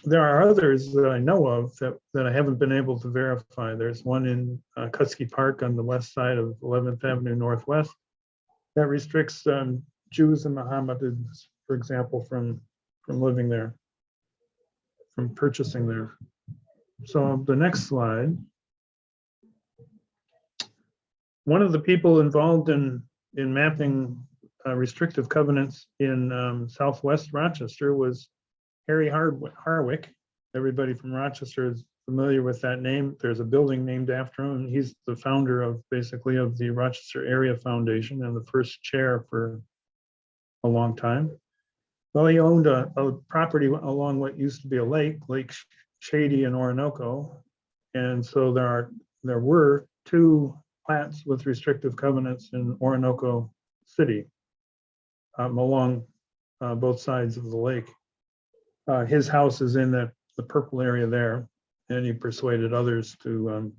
There are others that I know of that I haven't been able to verify. There's one in Kutsky Park on the west side of 11th Avenue Northwest that restricts Jews and Mohammedans, for example, from living there, from purchasing there. So the next slide. One of the people involved in mapping restrictive covenants in Southwest Rochester was Harry Harwick. Everybody from Rochester is familiar with that name. There's a building named after him. He's the founder of the Rochester Area Foundation and the first chair for a long time. Well, he owned a property along what used to be a lake, Lake Shady in Orinoco. And so there were two plats with restrictive covenants in Orinoco City along both sides of the lake. His house is in the purple area there, and he persuaded others to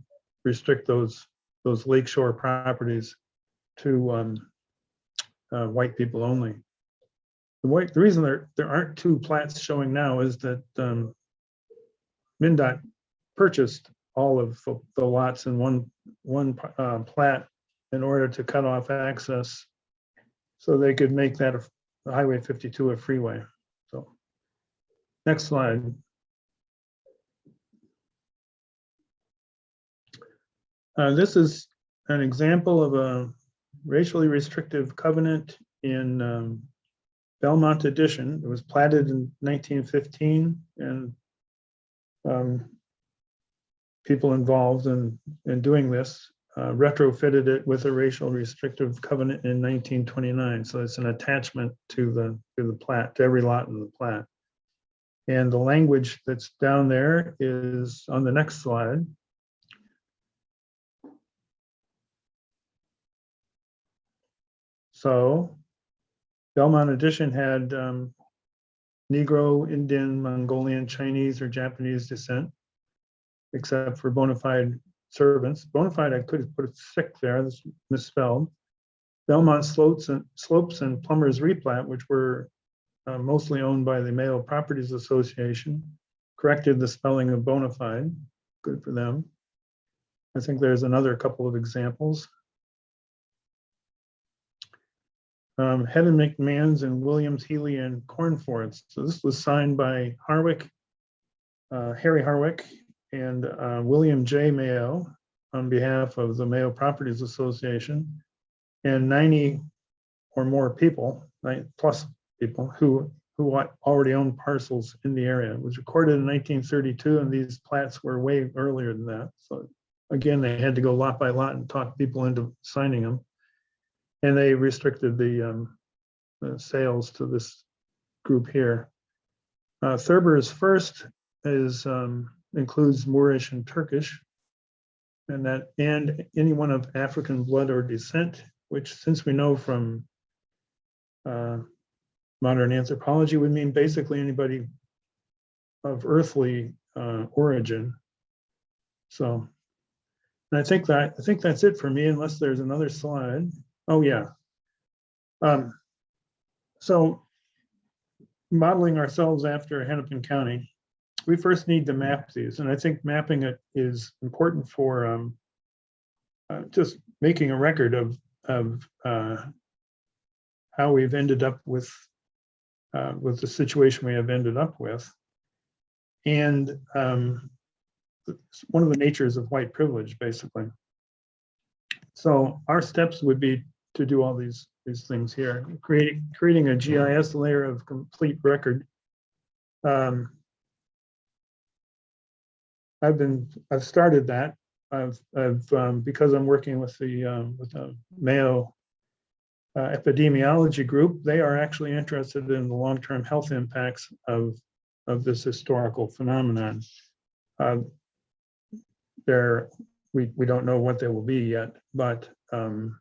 restrict those lakeshore properties to white people only. The reason there aren't two plats showing now is that MnDOT purchased all of the lots in one plat in order to cut off access, so they could make that Highway 52 a freeway. So, next slide. This is an example of a racially restrictive covenant in Belmont Addition. It was platted in 1915, and people involved in doing this retrofitted it with a racial restrictive covenant in 1929. So it's an attachment to the plat, to every lot in the plat. And the language that's down there is on the next slide. So Belmont Addition had Negro, Indian, Mongolian, Chinese, or Japanese descent, except for bona fide servants. Bona fide, I could have put it sick there, that's misspelled. Belmont Slopes and Plumbers Replat, which were mostly owned by the Mayo Properties Association, corrected the spelling of bona fide. Good for them. I think there's another couple of examples. Head and McMahon's and Williams, Healy, and Cornforth. So this was signed by Harwick, Harry Harwick, and William J. Mayo on behalf of the Mayo Properties Association, and 90 or more people, plus people who already owned parcels in the area. It was recorded in 1932, and these plats were way earlier than that. So again, they had to go lot by lot and talk people into signing them. And they restricted the sales to this group here. Thurber's first is includes Moorish and Turkish, and anyone of African blood or descent, which, since we know from modern anthropology, would mean basically anybody of earthly origin. So, and I think that's it for me, unless there's another slide. Oh yeah. So modeling ourselves after Hennepin County, we first need to map these, and I think mapping it is important for just making a record of how we've ended up with the situation we have ended up with, and one of the natures of white privilege, basically. So our steps would be to do all these things here, creating a GIS layer of complete record. I've started that. Because I'm working with the Mayo epidemiology group. They are actually interested in the long-term health impacts of this historical phenomenon. We don't know what they will be yet, but I'm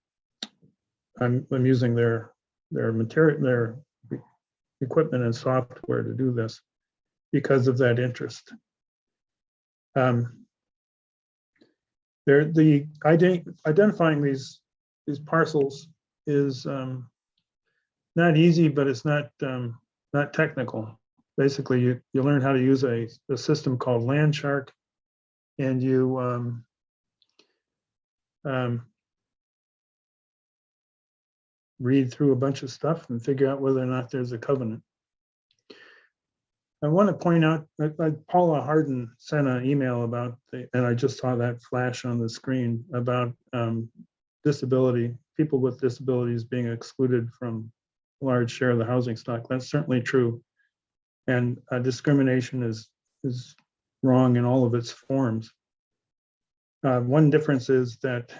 using their material, their equipment and software to do this because of that interest. Identifying these parcels is not easy, but it's not technical. Basically, you learn how to use a system called Landshark, and you read through a bunch of stuff and figure out whether or not there's a covenant. I want to point out that Paula Harden sent an email about, and I just saw that flash on the screen, about disability, people with disabilities being excluded from a large share of the housing stock. That's certainly true. And discrimination is wrong in all of its forms. One difference is that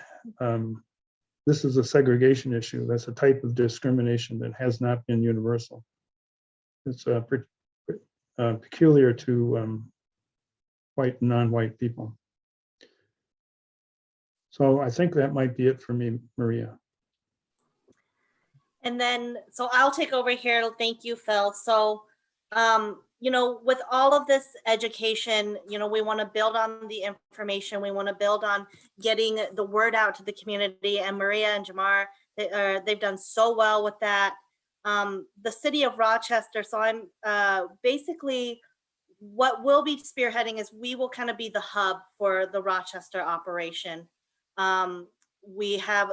this is a segregation issue. That's a type of discrimination that has not been universal. It's peculiar to white and non-white people. So I think that might be it for me, Maria. And then, so I'll take over here. Thank you, Phil. So, with all of this education, we want to build on the information. We want to build on getting the word out to the community. And Maria and Jamar, they've done so well with that. The city of Rochester. So I'm basically, what we'll be spearheading is we will kind of be the hub for the Rochester operation. We have,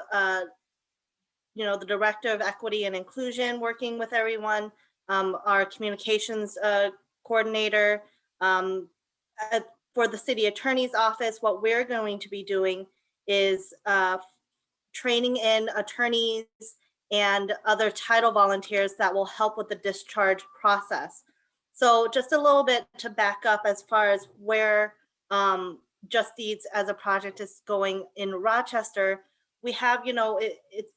the director of equity and inclusion working with everyone, our communications coordinator. For the city attorney's office, what we're going to be doing is training in attorneys and other title volunteers that will help with the discharge process. So just a little bit to back up as far as where Just Deeds as a project is going in Rochester, we have,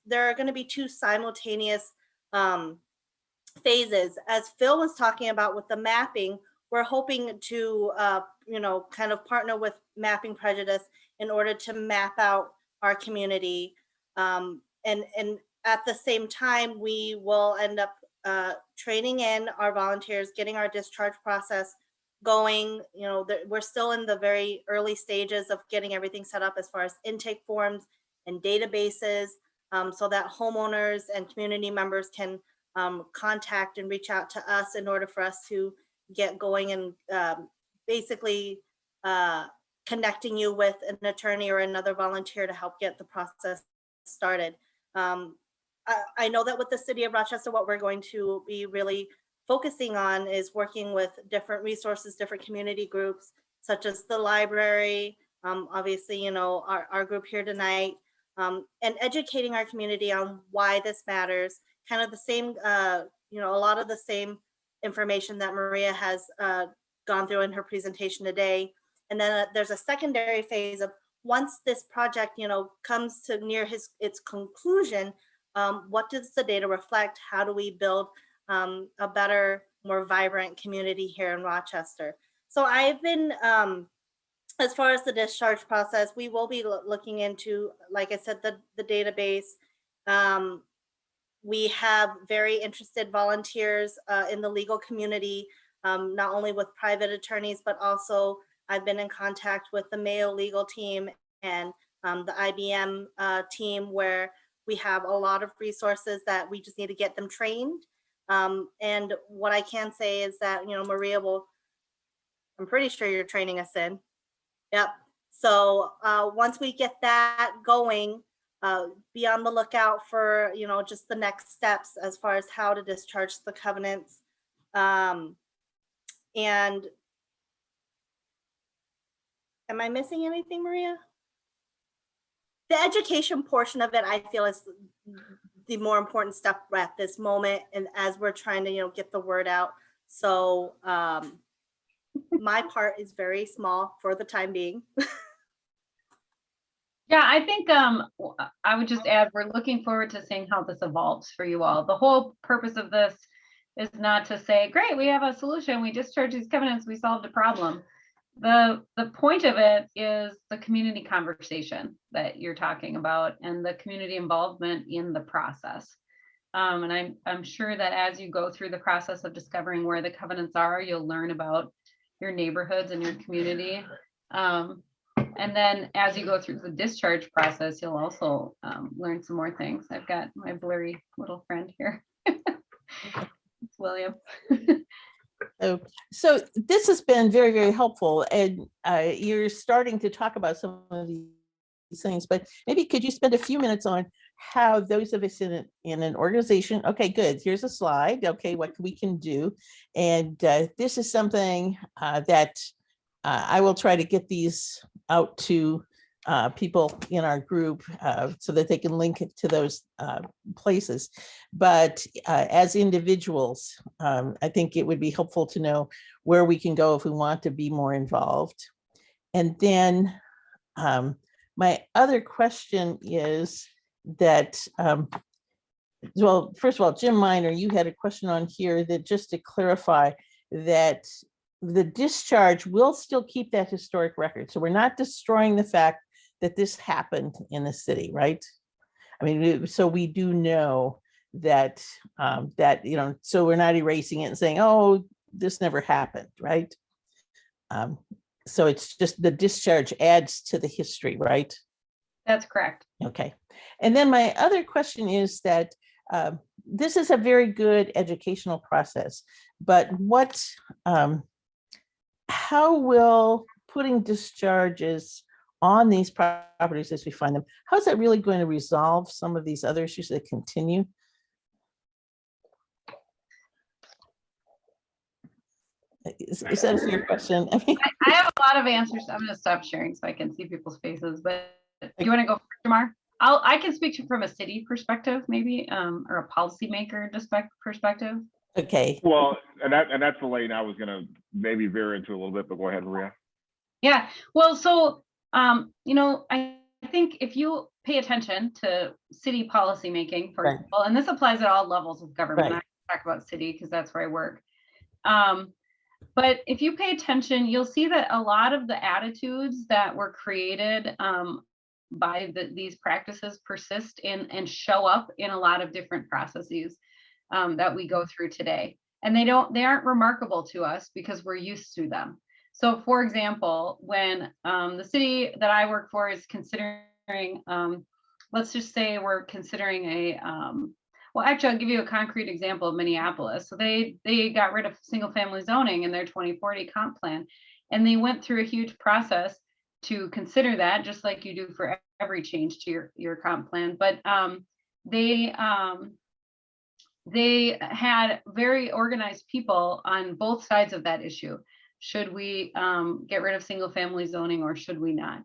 there are going to be two simultaneous phases. As Phil was talking about with the mapping, we're hoping to, kind of partner with Mapping Prejudice in order to map out our community. And at the same time, we will end up training in our volunteers, getting our discharge process going. We're still in the very early stages of getting everything set up as far as intake forms and databases, so that homeowners and community members can contact and reach out to us in order for us to get going and basically connecting you with an attorney or another volunteer to help get the process started. I know that with the city of Rochester, what we're going to be really focusing on is working with different resources, different community groups, such as the library, obviously, our group here tonight, and educating our community on why this matters. Kind of the same, a lot of the same information that Maria has gone through in her presentation today. And then there's a secondary phase of, once this project, comes to near its conclusion, what does the data reflect? How do we build a better, more vibrant community here in Rochester? So I've been, as far as the discharge process, we will be looking into, like I said, the database. We have very interested volunteers in the legal community, not only with private attorneys, but also I've been in contact with the Mayo legal team and the IBM team, where we have a lot of resources that we just need to get them trained. And what I can say is that, Maria I'm pretty sure you're training us in. Yep. So once we get that going, be on the lookout for, just the next steps as far as how to discharge the covenants. And am I missing anything, Maria? The education portion of it, I feel, is the more important step at this moment, and as we're trying to, get the word out. So my part is very small for the time being. Yeah, I think I would just add, we're looking forward to seeing how this evolves for you all. The whole purpose of this is not to say, great, we have a solution, we discharged these covenants, we solved a problem. The point of it is the community conversation that you're talking about and the community involvement in the process. And I'm sure that as you go through the process of discovering where the covenants are, you'll learn about your neighborhoods and your community. And then as you go through the discharge process, you'll also learn some more things. I've got my blurry little friend here. It's William. So this has been very, very helpful, and you're starting to talk about some of these things, but maybe could you spend a few minutes on how those of us in an organization, okay, good, here's a slide, okay, what we can do. And this is something that I will try to get these out to people in our group so that they can link it to those places. But as individuals, I think it would be helpful to know where we can go if we want to be more involved. And then my other question is that, well, first of all, Jim Miner, you had a question on here that just to clarify that the discharge will still keep that historic record. So we're not destroying the fact that this happened in the city, right? I mean, so we do know that, so we're not erasing it and saying, oh, this never happened, right? So it's just the discharge adds to the history, right? That's correct. Okay. And then my other question is that this is a very good educational process, but how will putting discharges on these properties as we find them, how is that really going to resolve some of these other issues that continue? Is that a fair question? I mean, I have a lot of answers. I'm going to stop sharing so I can see people's faces, but you want to go first, Jamar? I can speak from a city perspective, maybe, or a policymaker perspective. Okay. Well, and that's the lane I was going to maybe veer into a little bit, but go ahead, Maria. Yeah, well, so, I think if you pay attention to city policy making, for example, and this applies at all levels of government, I talk about city because that's where I work. But if you pay attention, you'll see that a lot of the attitudes that were created by these practices persist and show up in a lot of different processes that we go through today. And they aren't remarkable to us because we're used to them. So for example, when the city that I work for is considering, let's just say we're considering well, actually, I'll give you a concrete example of Minneapolis. So they got rid of single family zoning in their 2040 comp plan, and they went through a huge process to consider that, just like you do for every change to your comp plan. But they had very organized people on both sides of that issue. Should we get rid of single family zoning or should we not?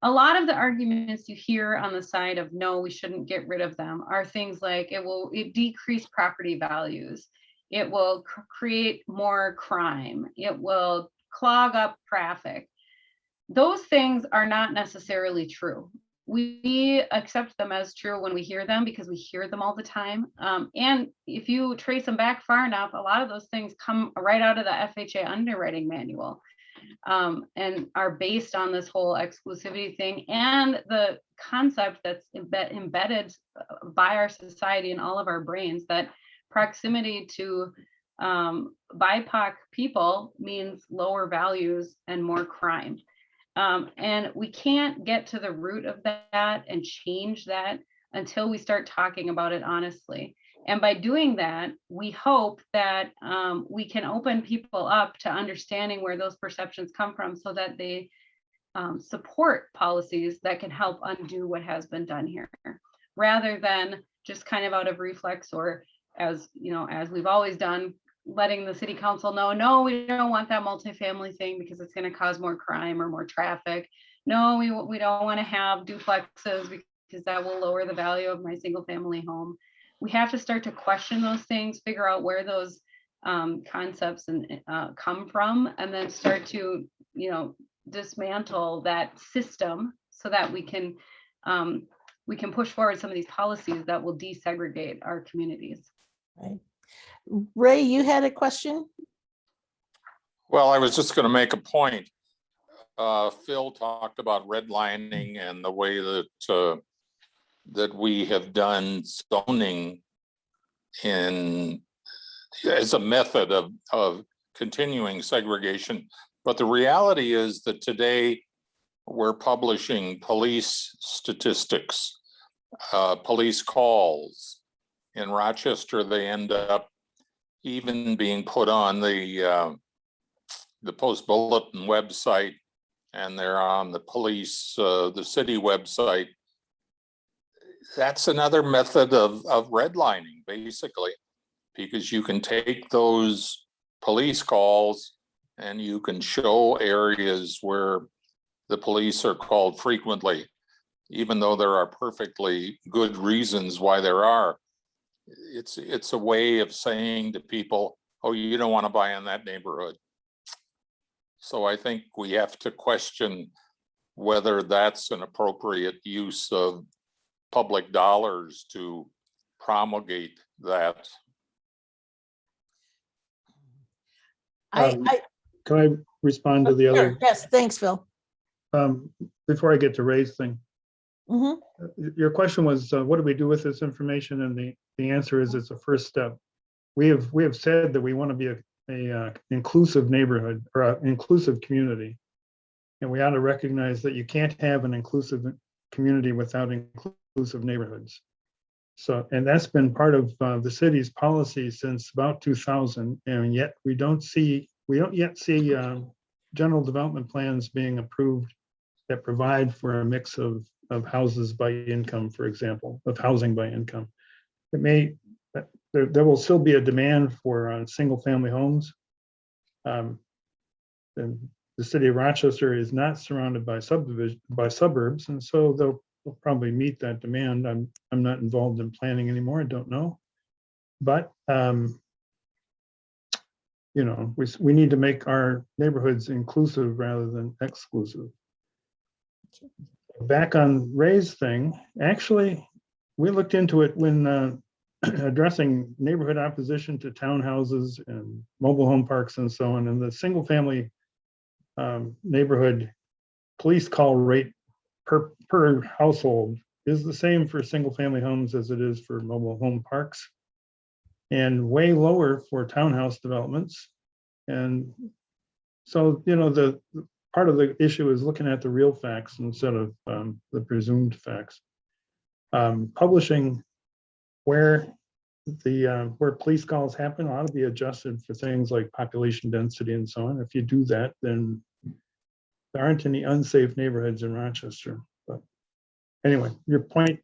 A lot of the arguments you hear on the side of no, we shouldn't get rid of them are things like it decrease property values. It will create more crime. It will clog up traffic. Those things are not necessarily true. we accept them as true when we hear them because we hear them all the time. And if you trace them back far enough, a lot of those things come right out of the FHA underwriting manual, and are based on this whole exclusivity thing and the concept that's embedded by our society and all of our brains, that proximity to BIPOC people means lower values and more crime. And we can't get to the root of that and change that until we start talking about it honestly. And by doing that, we hope that we can open people up to understanding where those perceptions come from so that they support policies that can help undo what has been done here, rather than just kind of out of reflex, or as you know, as we've always done, letting the city council know, no, we don't want that multifamily thing because it's going to cause more crime or more traffic. No, we don't want to have duplexes because that will lower the value of my single family home. We have to start to question those things, figure out where those concepts come from, and then start to, you know, dismantle that system so that we can push forward some of these policies that will desegregate our communities. Right. Ray, you had a question? Well, I was just going to make a point. Phil talked about redlining and the way that that we have done zoning as a method of continuing segregation. But the reality is that today we're publishing police statistics, police calls. In Rochester, they end up even being put on the Post Bulletin website, and they're on the police, the city website. That's another method of redlining, basically, because you can take those police calls and you can show areas where the police are called frequently, even though there are perfectly good reasons why there are. It's a way of saying to people, oh, you don't want to buy in that neighborhood. So I think we have to question whether that's an appropriate use of public dollars to promulgate that. Can I respond to the other? Yes, thanks, Phil. Before I get to Ray's thing. Mm-hmm. Your question was, what do we do with this information? And the answer is it's a first step. We have said that we want to be a inclusive neighborhood or an inclusive community. And we ought to recognize that you can't have an inclusive community without inclusive neighborhoods. So, and that's been part of the city's policy since about 2000. And yet we don't yet see general development plans being approved that provide for a mix of houses by income, for example, of housing by income. It may, there will still be a demand for single family homes. And the city of Rochester is not surrounded by suburbs, and so they'll probably meet that demand. I'm not involved in planning anymore, I don't know. But you know, we need to make our neighborhoods inclusive rather than exclusive. Back on Ray's thing, actually, we looked into it when addressing neighborhood opposition to townhouses and mobile home parks and so on. And the single family neighborhood police call rate per household is the same for single family homes as it is for mobile home parks, and way lower for townhouse developments. And so, you know, the part of the issue is looking at the real facts instead of the presumed facts. Publishing where police calls happen ought to be adjusted for things like population density and so on. If you do that, then there aren't any unsafe neighborhoods in Rochester. But anyway, your point,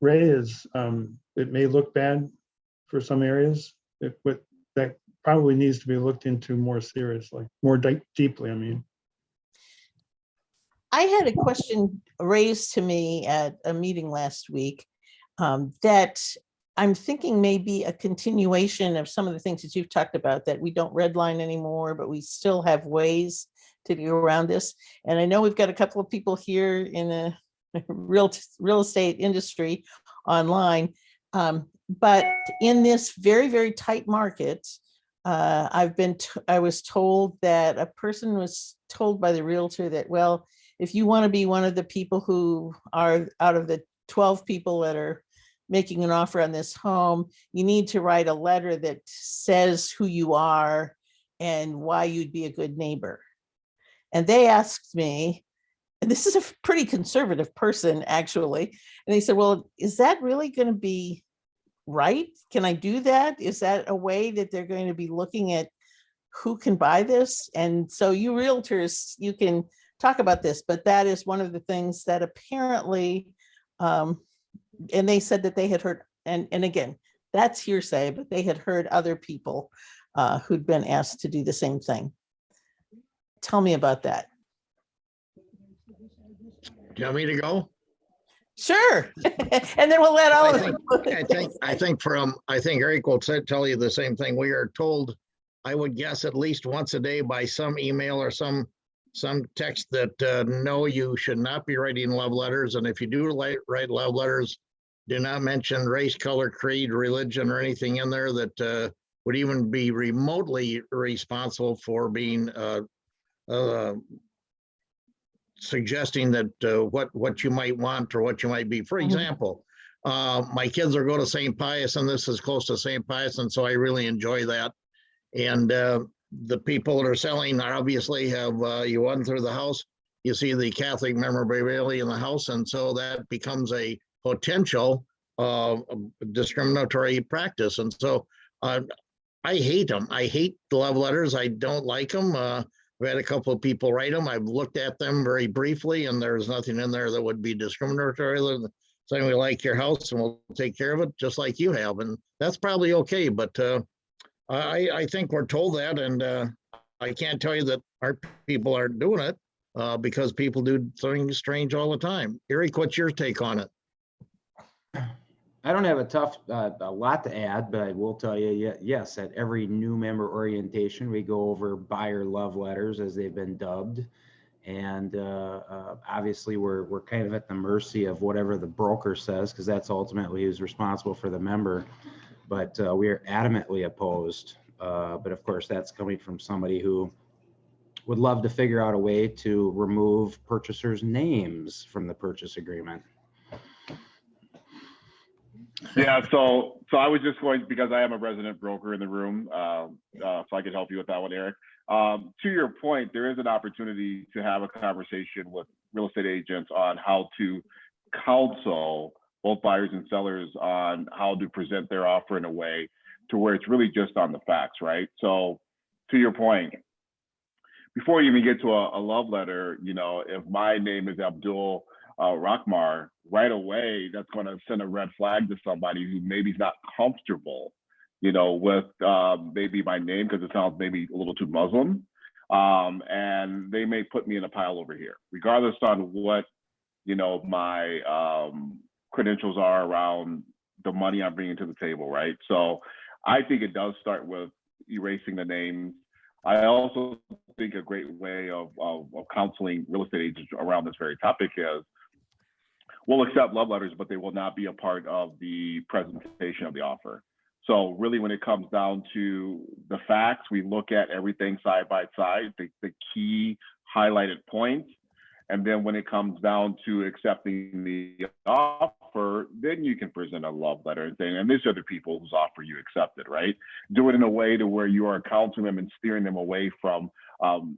Ray, is it may look bad for some areas, but that probably needs to be looked into more seriously, more deeply, I mean. I had a question raised to me at a meeting last week that I'm thinking may be a continuation of some of the things that you've talked about, that we don't redline anymore, but we still have ways to go around this. And I know we've got a couple of people here in the real estate industry online. But in this very, very tight market, I was told that a person was told by the realtor that, well, if you want to be one of the people who are out of the 12 people that are making an offer on this home, you need to write a letter that says who you are and why you'd be a good neighbor. And they asked me, and this is a pretty conservative person actually, and they said, well, is that really going to be right? Can I do that? Is that a way that they're going to be looking at who can buy this? And so you realtors, you can talk about this, but that is one of the things that apparently, and they said that they had heard, and again, that's hearsay, but they had heard other people who'd been asked to do the same thing. Tell me about that. Do you want me to go? Sure. And then we'll let all of them. I think Eric will tell you the same thing. We are told, I would guess at least once a day by some email or some text that no, you should not be writing love letters. And if you do write love letters, do not mention race, color, creed, religion, or anything in there that would even be remotely responsible for being suggesting that what you might want or what you might be. For example, my kids are going to St. Pius, and this is close to St. Pius, and so I really enjoy that. And the people that are selling obviously have, you run through the house, you see the Catholic memorabilia in the house, and so that becomes a potential discriminatory practice. And so I hate them. I hate the love letters. I don't like them. I've had a couple of people write them. I've looked at them very briefly, and there's nothing in there that would be discriminatory. Saying we like your house and we'll take care of it just like you have. And that's probably okay. But I think we're told that, and I can't tell you that our people aren't doing it because people do things strange all the time. Eric, what's your take on it? I don't have a lot to add, but I will tell you, yes, at every new member orientation, we go over buyer love letters as they've been dubbed. And obviously we're kind of at the mercy of whatever the broker says, because that's ultimately who's responsible for the member. But we are adamantly opposed. But of course, that's coming from somebody who would love to figure out a way to remove purchasers' names from the purchase agreement. Yeah, so I was just going, because I am a resident broker in the room, so I could help you with that one, Eric. To your point, there is an opportunity to have a conversation with real estate agents on how to counsel both buyers and sellers on how to present their offer in a way to where it's really just on the facts, right? So to your point, before you even get to a love letter, you know, if my name is Abdul Rahmar, right away, that's going to send a red flag to somebody who maybe is not comfortable, you know, with maybe my name, because it sounds maybe a little too Muslim. And they may put me in a pile over here, regardless on what, you know, my credentials are around the money I'm bringing to the table, right? So I think it does start with erasing the names. I also think a great way of counseling real estate agents around this very topic is, we'll accept love letters, but they will not be a part of the presentation of the offer. So really, when it comes down to the facts, we look at everything side by side, the key highlighted points. And then when it comes down to accepting the offer, then you can present a love letter and saying, and these are the people whose offer you accepted, right? Do it in a way to where you are counseling them and steering them away from,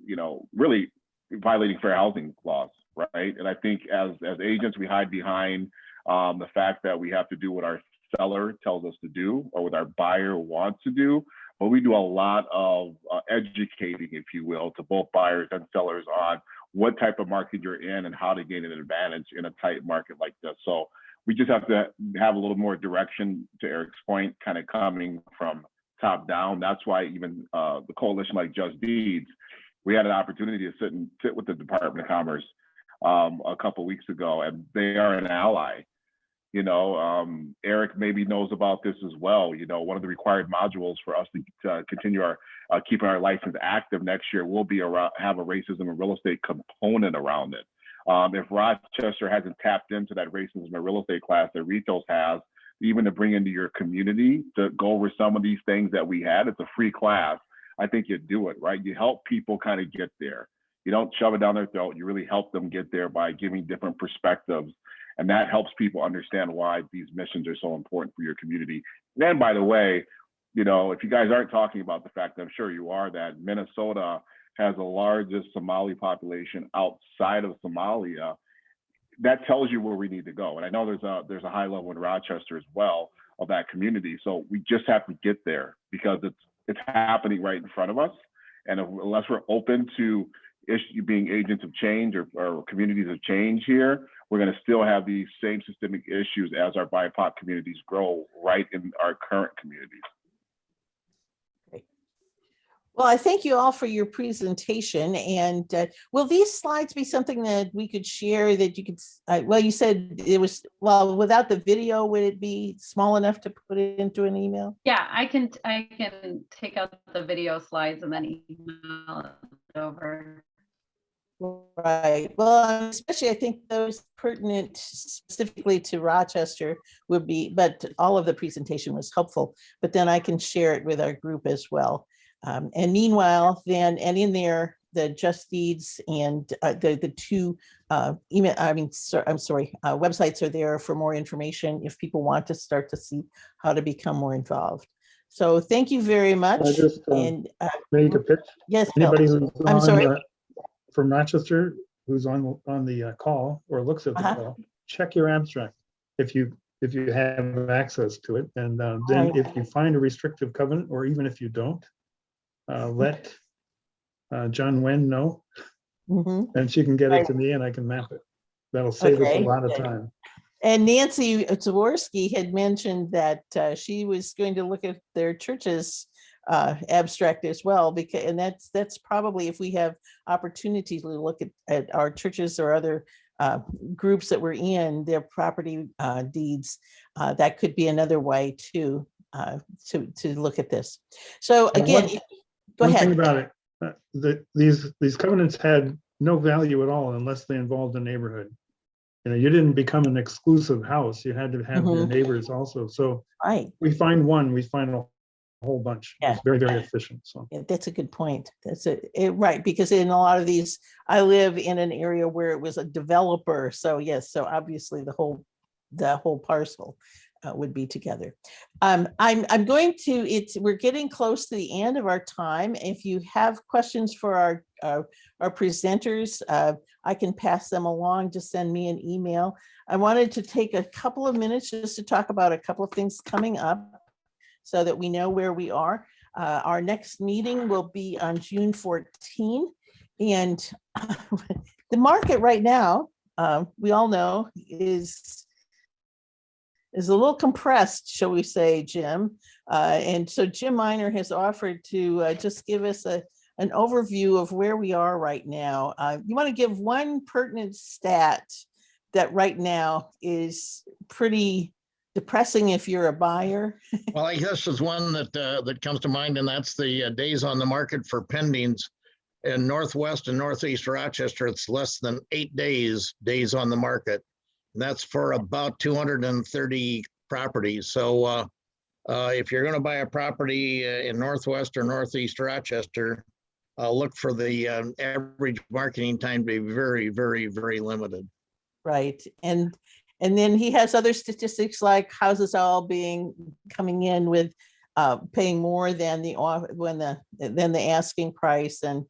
you know, really violating fair housing laws, right? And I think as agents, we hide behind the fact that we have to do what our seller tells us to do or what our buyer wants to do, but we do a lot of educating, if you will, to both buyers and sellers on what type of market you're in and how to gain an advantage in a tight market like this. So we just have to have a little more direction, to Eric's point, kind of coming from top down. That's why even the coalition like Just Deeds, we had an opportunity to sit with the Department of Commerce a couple of weeks ago, and they are an ally. You know, Eric maybe knows about this as well. You know, one of the required modules for us to continue our keeping our license active next year will be around, have a racism and real estate component around it. If Rochester hasn't tapped into that racism and real estate class that Retails has, even to bring into your community to go over some of these things that we had, it's a free class. I think you do it, right? You help people kind of get there. You don't shove it down their throat. You really help them get there by giving different perspectives. And that helps people understand why these missions are so important for your community. And by the way, you know, if you guys aren't talking about the fact, I'm sure you are, that Minnesota has the largest Somali population outside of Somalia. That tells you where we need to go. And I know there's a high level in Rochester as well of that community. So we just have to get there because it's happening right in front of us. And unless we're open to being agents of change or communities of change here, we're going to still have these same systemic issues as our BIPOC communities grow right in our current communities. Well, I thank you all for your presentation. And will these slides be something that we could share that you could, well, you said it was, well, without the video, would it be small enough to put it into an email? Yeah, I can take out the video slides and then email it over. Right. Well, especially I think those pertinent specifically to Rochester would be, but all of the presentation was helpful, but then I can share it with our group as well. And meanwhile, then, and in there, the Just Deeds and the two email, websites are there for more information if people want to start to see how to become more involved. So thank you very much. I just make a pitch. Yes, anybody Bill. who's I'm on, sorry. From Rochester who's on the call or looks at the call, check your abstract if you have access to it, and then if you find a restrictive covenant, or even if you don't, let John Wen know, and she can get it to me and I can map it. That'll save us a lot of time. And Nancy Zaworski had mentioned that she was going to look at their church's abstract as well, because, and that's probably, if we have opportunities to look at our churches or other groups that we're in, their property deeds, that could be another way to look at this. So again, go ahead. One thing about it, these covenants had no value at all unless they involved a neighborhood. You know, you didn't become an exclusive house. You had to have your neighbors also. So we find one, we find a whole bunch. Yeah. It's very, very efficient. So yeah, that's a good point. That's right, because in a lot of these, I live in an area where it was a developer. So yes, so obviously the whole parcel would be together. I'm going to, we're getting close to the end of our time. If you have questions for our presenters, I can pass them along. Just send me an email. I wanted to take a couple of minutes just to talk about a couple of things coming up so that we know where we are. Our next meeting will be on June 14. And the market right now, we all know, is a little compressed, shall we say, Jim. And so Jim Miner has offered to just give us an overview of where we are right now. You want to give one pertinent stat that right now is pretty depressing if you're a buyer? Well, I guess there's one that comes to mind, and that's the days on the market for pendings. In Northwest and Northeast Rochester, it's less than 8 days on the market. And that's for about 230 properties. So if you're going to buy a property in Northwest or Northeast Rochester, look for the average marketing time to be very, very, very limited. Right. And then he has other statistics like houses all coming in with paying more than the asking price. And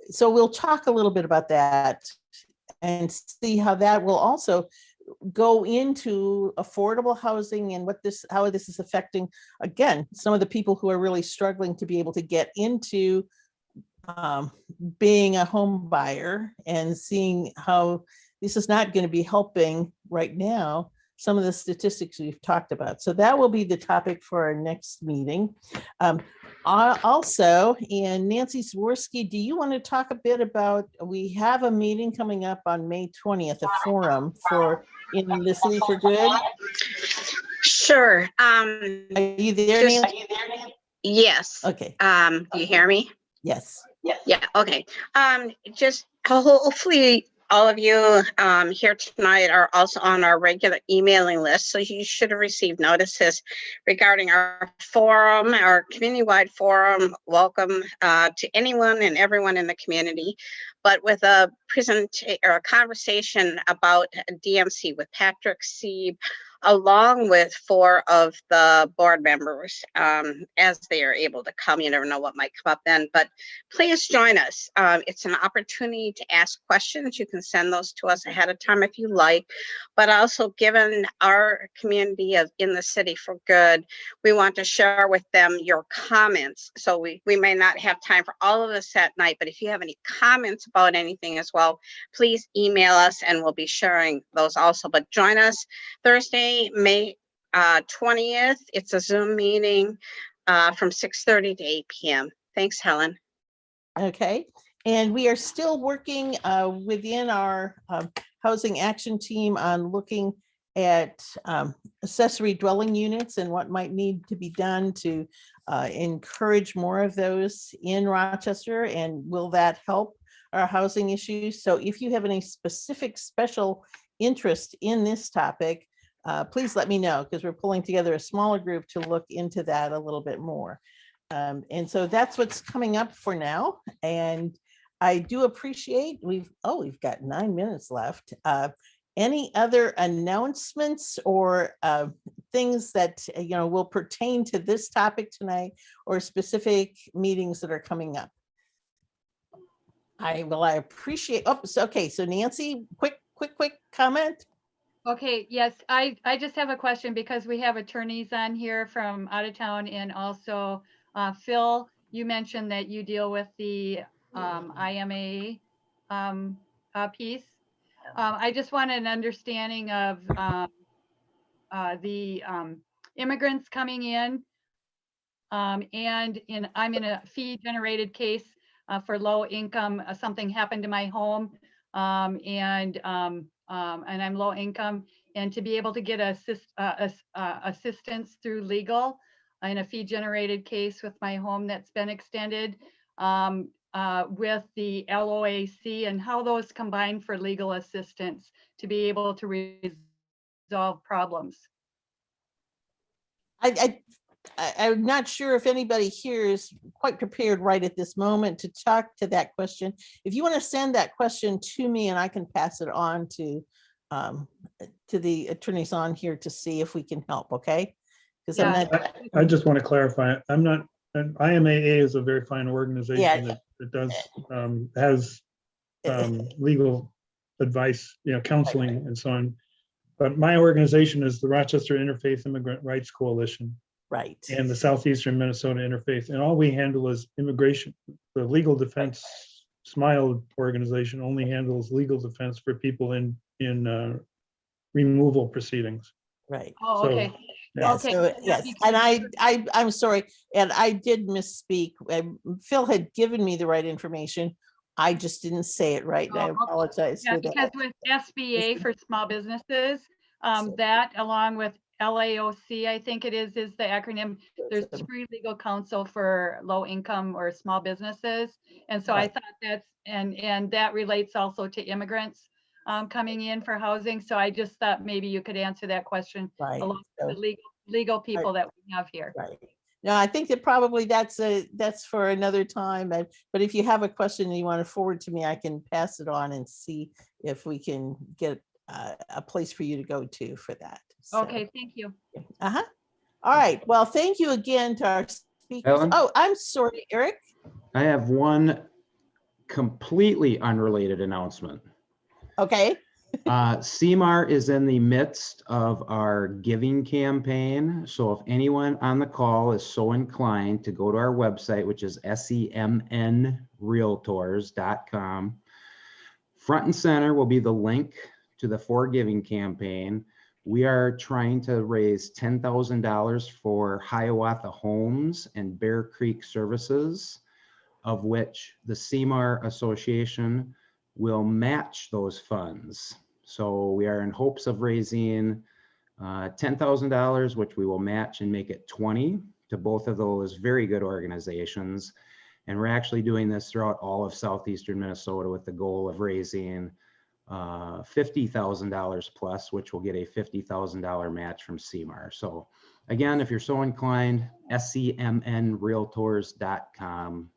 so we'll talk a little bit about that and see how that will also go into affordable housing and how this is affecting, again, some of the people who are really struggling to be able to get into being a home buyer, and seeing how this is not going to be helping right now some of the statistics we've talked about. So that will be the topic for our next meeting. Also, and Nancy Zaworski, do you want to talk a bit about, we have a meeting coming up on May 20th, a forum in the City for Good? Sure. Are you there, Nancy? Yes. Okay. Do you hear me? Yes. Yeah. Okay. Just hopefully all of you here tonight are also on our regular emailing list, so you should have received notices regarding our forum, our community-wide forum. Welcome to anyone and everyone in the community, but with a conversation about DMC with Patrick Sieb, along with 4 of the board members, as they are able to come. You never know what might come up then, but please join us. It's an opportunity to ask questions. You can send those to us ahead of time if you like, but also given our community in the City for Good, we want to share with them your comments. So we may not have time for all of this at night, but if you have any comments about anything as well, please email us and we'll be sharing those also. But join us Thursday, May 20th. It's a Zoom meeting from 6:30 to 8 p.m. Thanks, Helen. Okay, and we are still working within our housing action team on looking at accessory dwelling units and what might need to be done to encourage more of those in Rochester, and will that help our housing issues? So if you have any specific special interest in this topic, please let me know, because we're pulling together a smaller group to look into that a little bit more. And so that's what's coming up for now. And I do appreciate, we've got 9 minutes left. Any other announcements or things that will pertain to this topic tonight, or specific meetings that are coming up? I appreciate, okay, so Nancy, quick comment. Okay, yes, I just have a question, because we have attorneys on here from out of town, and also Phil, you mentioned that you deal with the IMA piece. I just want an understanding of the immigrants coming in, and I'm in a fee generated case for low income. Something happened to my home, and I'm low income, and to be able to get assistance through legal in a fee generated case with my home that's been extended with the LOAC, and how those combine for legal assistance to be able to resolve problems. I'm not sure if anybody here is quite prepared right at this moment to talk to that question. If you want to send that question to me, and I can pass it on to the attorneys on here to see if we can help, okay? Because I just want to clarify, I'm not, IMAA is a very fine organization that does, has legal advice, counseling and so on. But my organization is the Rochester Interfaith Immigrant Rights Coalition. Right. And the Southeastern Minnesota Interfaith. And all we handle is immigration. The Legal Defense SMILE organization only handles legal defense for people in removal proceedings. Right. Oh, okay. Yeah, so, yes, and I'm sorry, and I did misspeak. Phil had given me the right information. I just didn't say it right, and I apologize for that. Because with SBA for small businesses, that along with LAOC, I think it is the acronym. There's free legal counsel for low income or small businesses, and so I thought that's and that relates also to immigrants coming in for housing. So I just thought maybe you could answer that question along with the legal people that we have here. Right. No, I think that probably that's for another time. But if you have a question and you want to forward to me, I can pass it on and see if we can get a place for you to go to for that. So. Okay, thank you. All right. Well, thank you again to our speakers. Ellen? Oh, I'm sorry, Eric. I have one completely unrelated announcement. Okay. CMAR is in the midst of our giving campaign. So if anyone on the call is so inclined to go to our website, which is semnrealtors.com, front and center will be the link to the For Giving campaign. We are trying to raise $10,000 for Hiawatha Homes and Bear Creek Services, of which the CMAR Association will match those funds. So we are in hopes of raising $10,000, which we will match and make it 20 to both of those very good organizations. And we're actually doing this throughout all of southeastern Minnesota with the goal of raising $50,000 plus, which will get a $50,000 match from CMAR. So again, if you're so inclined, SEMNrealtors.com.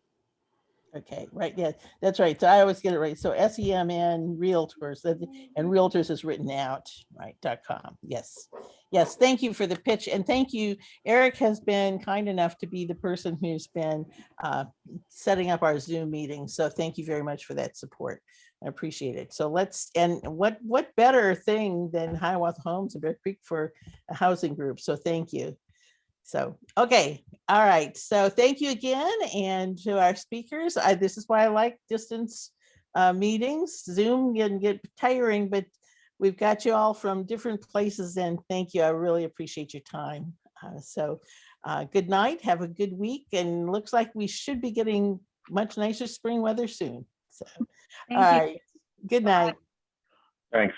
Okay, right, yeah, that's right. So I always get it right. So SEMN Realtors, and Realtors is written out, right, .com. Yes, yes, thank you for the pitch. And thank you, Eric has been kind enough to be the person who's been setting up our Zoom meeting. So thank you very much for that support. I appreciate it. So and what better thing than Hiawatha Homes and Bear Creek for a housing group. So thank you. So, okay, all right. So thank you again. And to our speakers, this is why I like distance meetings. Zoom can get tiring, but we've got you all from different places, and thank you. I really appreciate your time. Good night, have a good week, and looks like we should be getting much nicer spring weather soon. So, all right, good night. Thanks.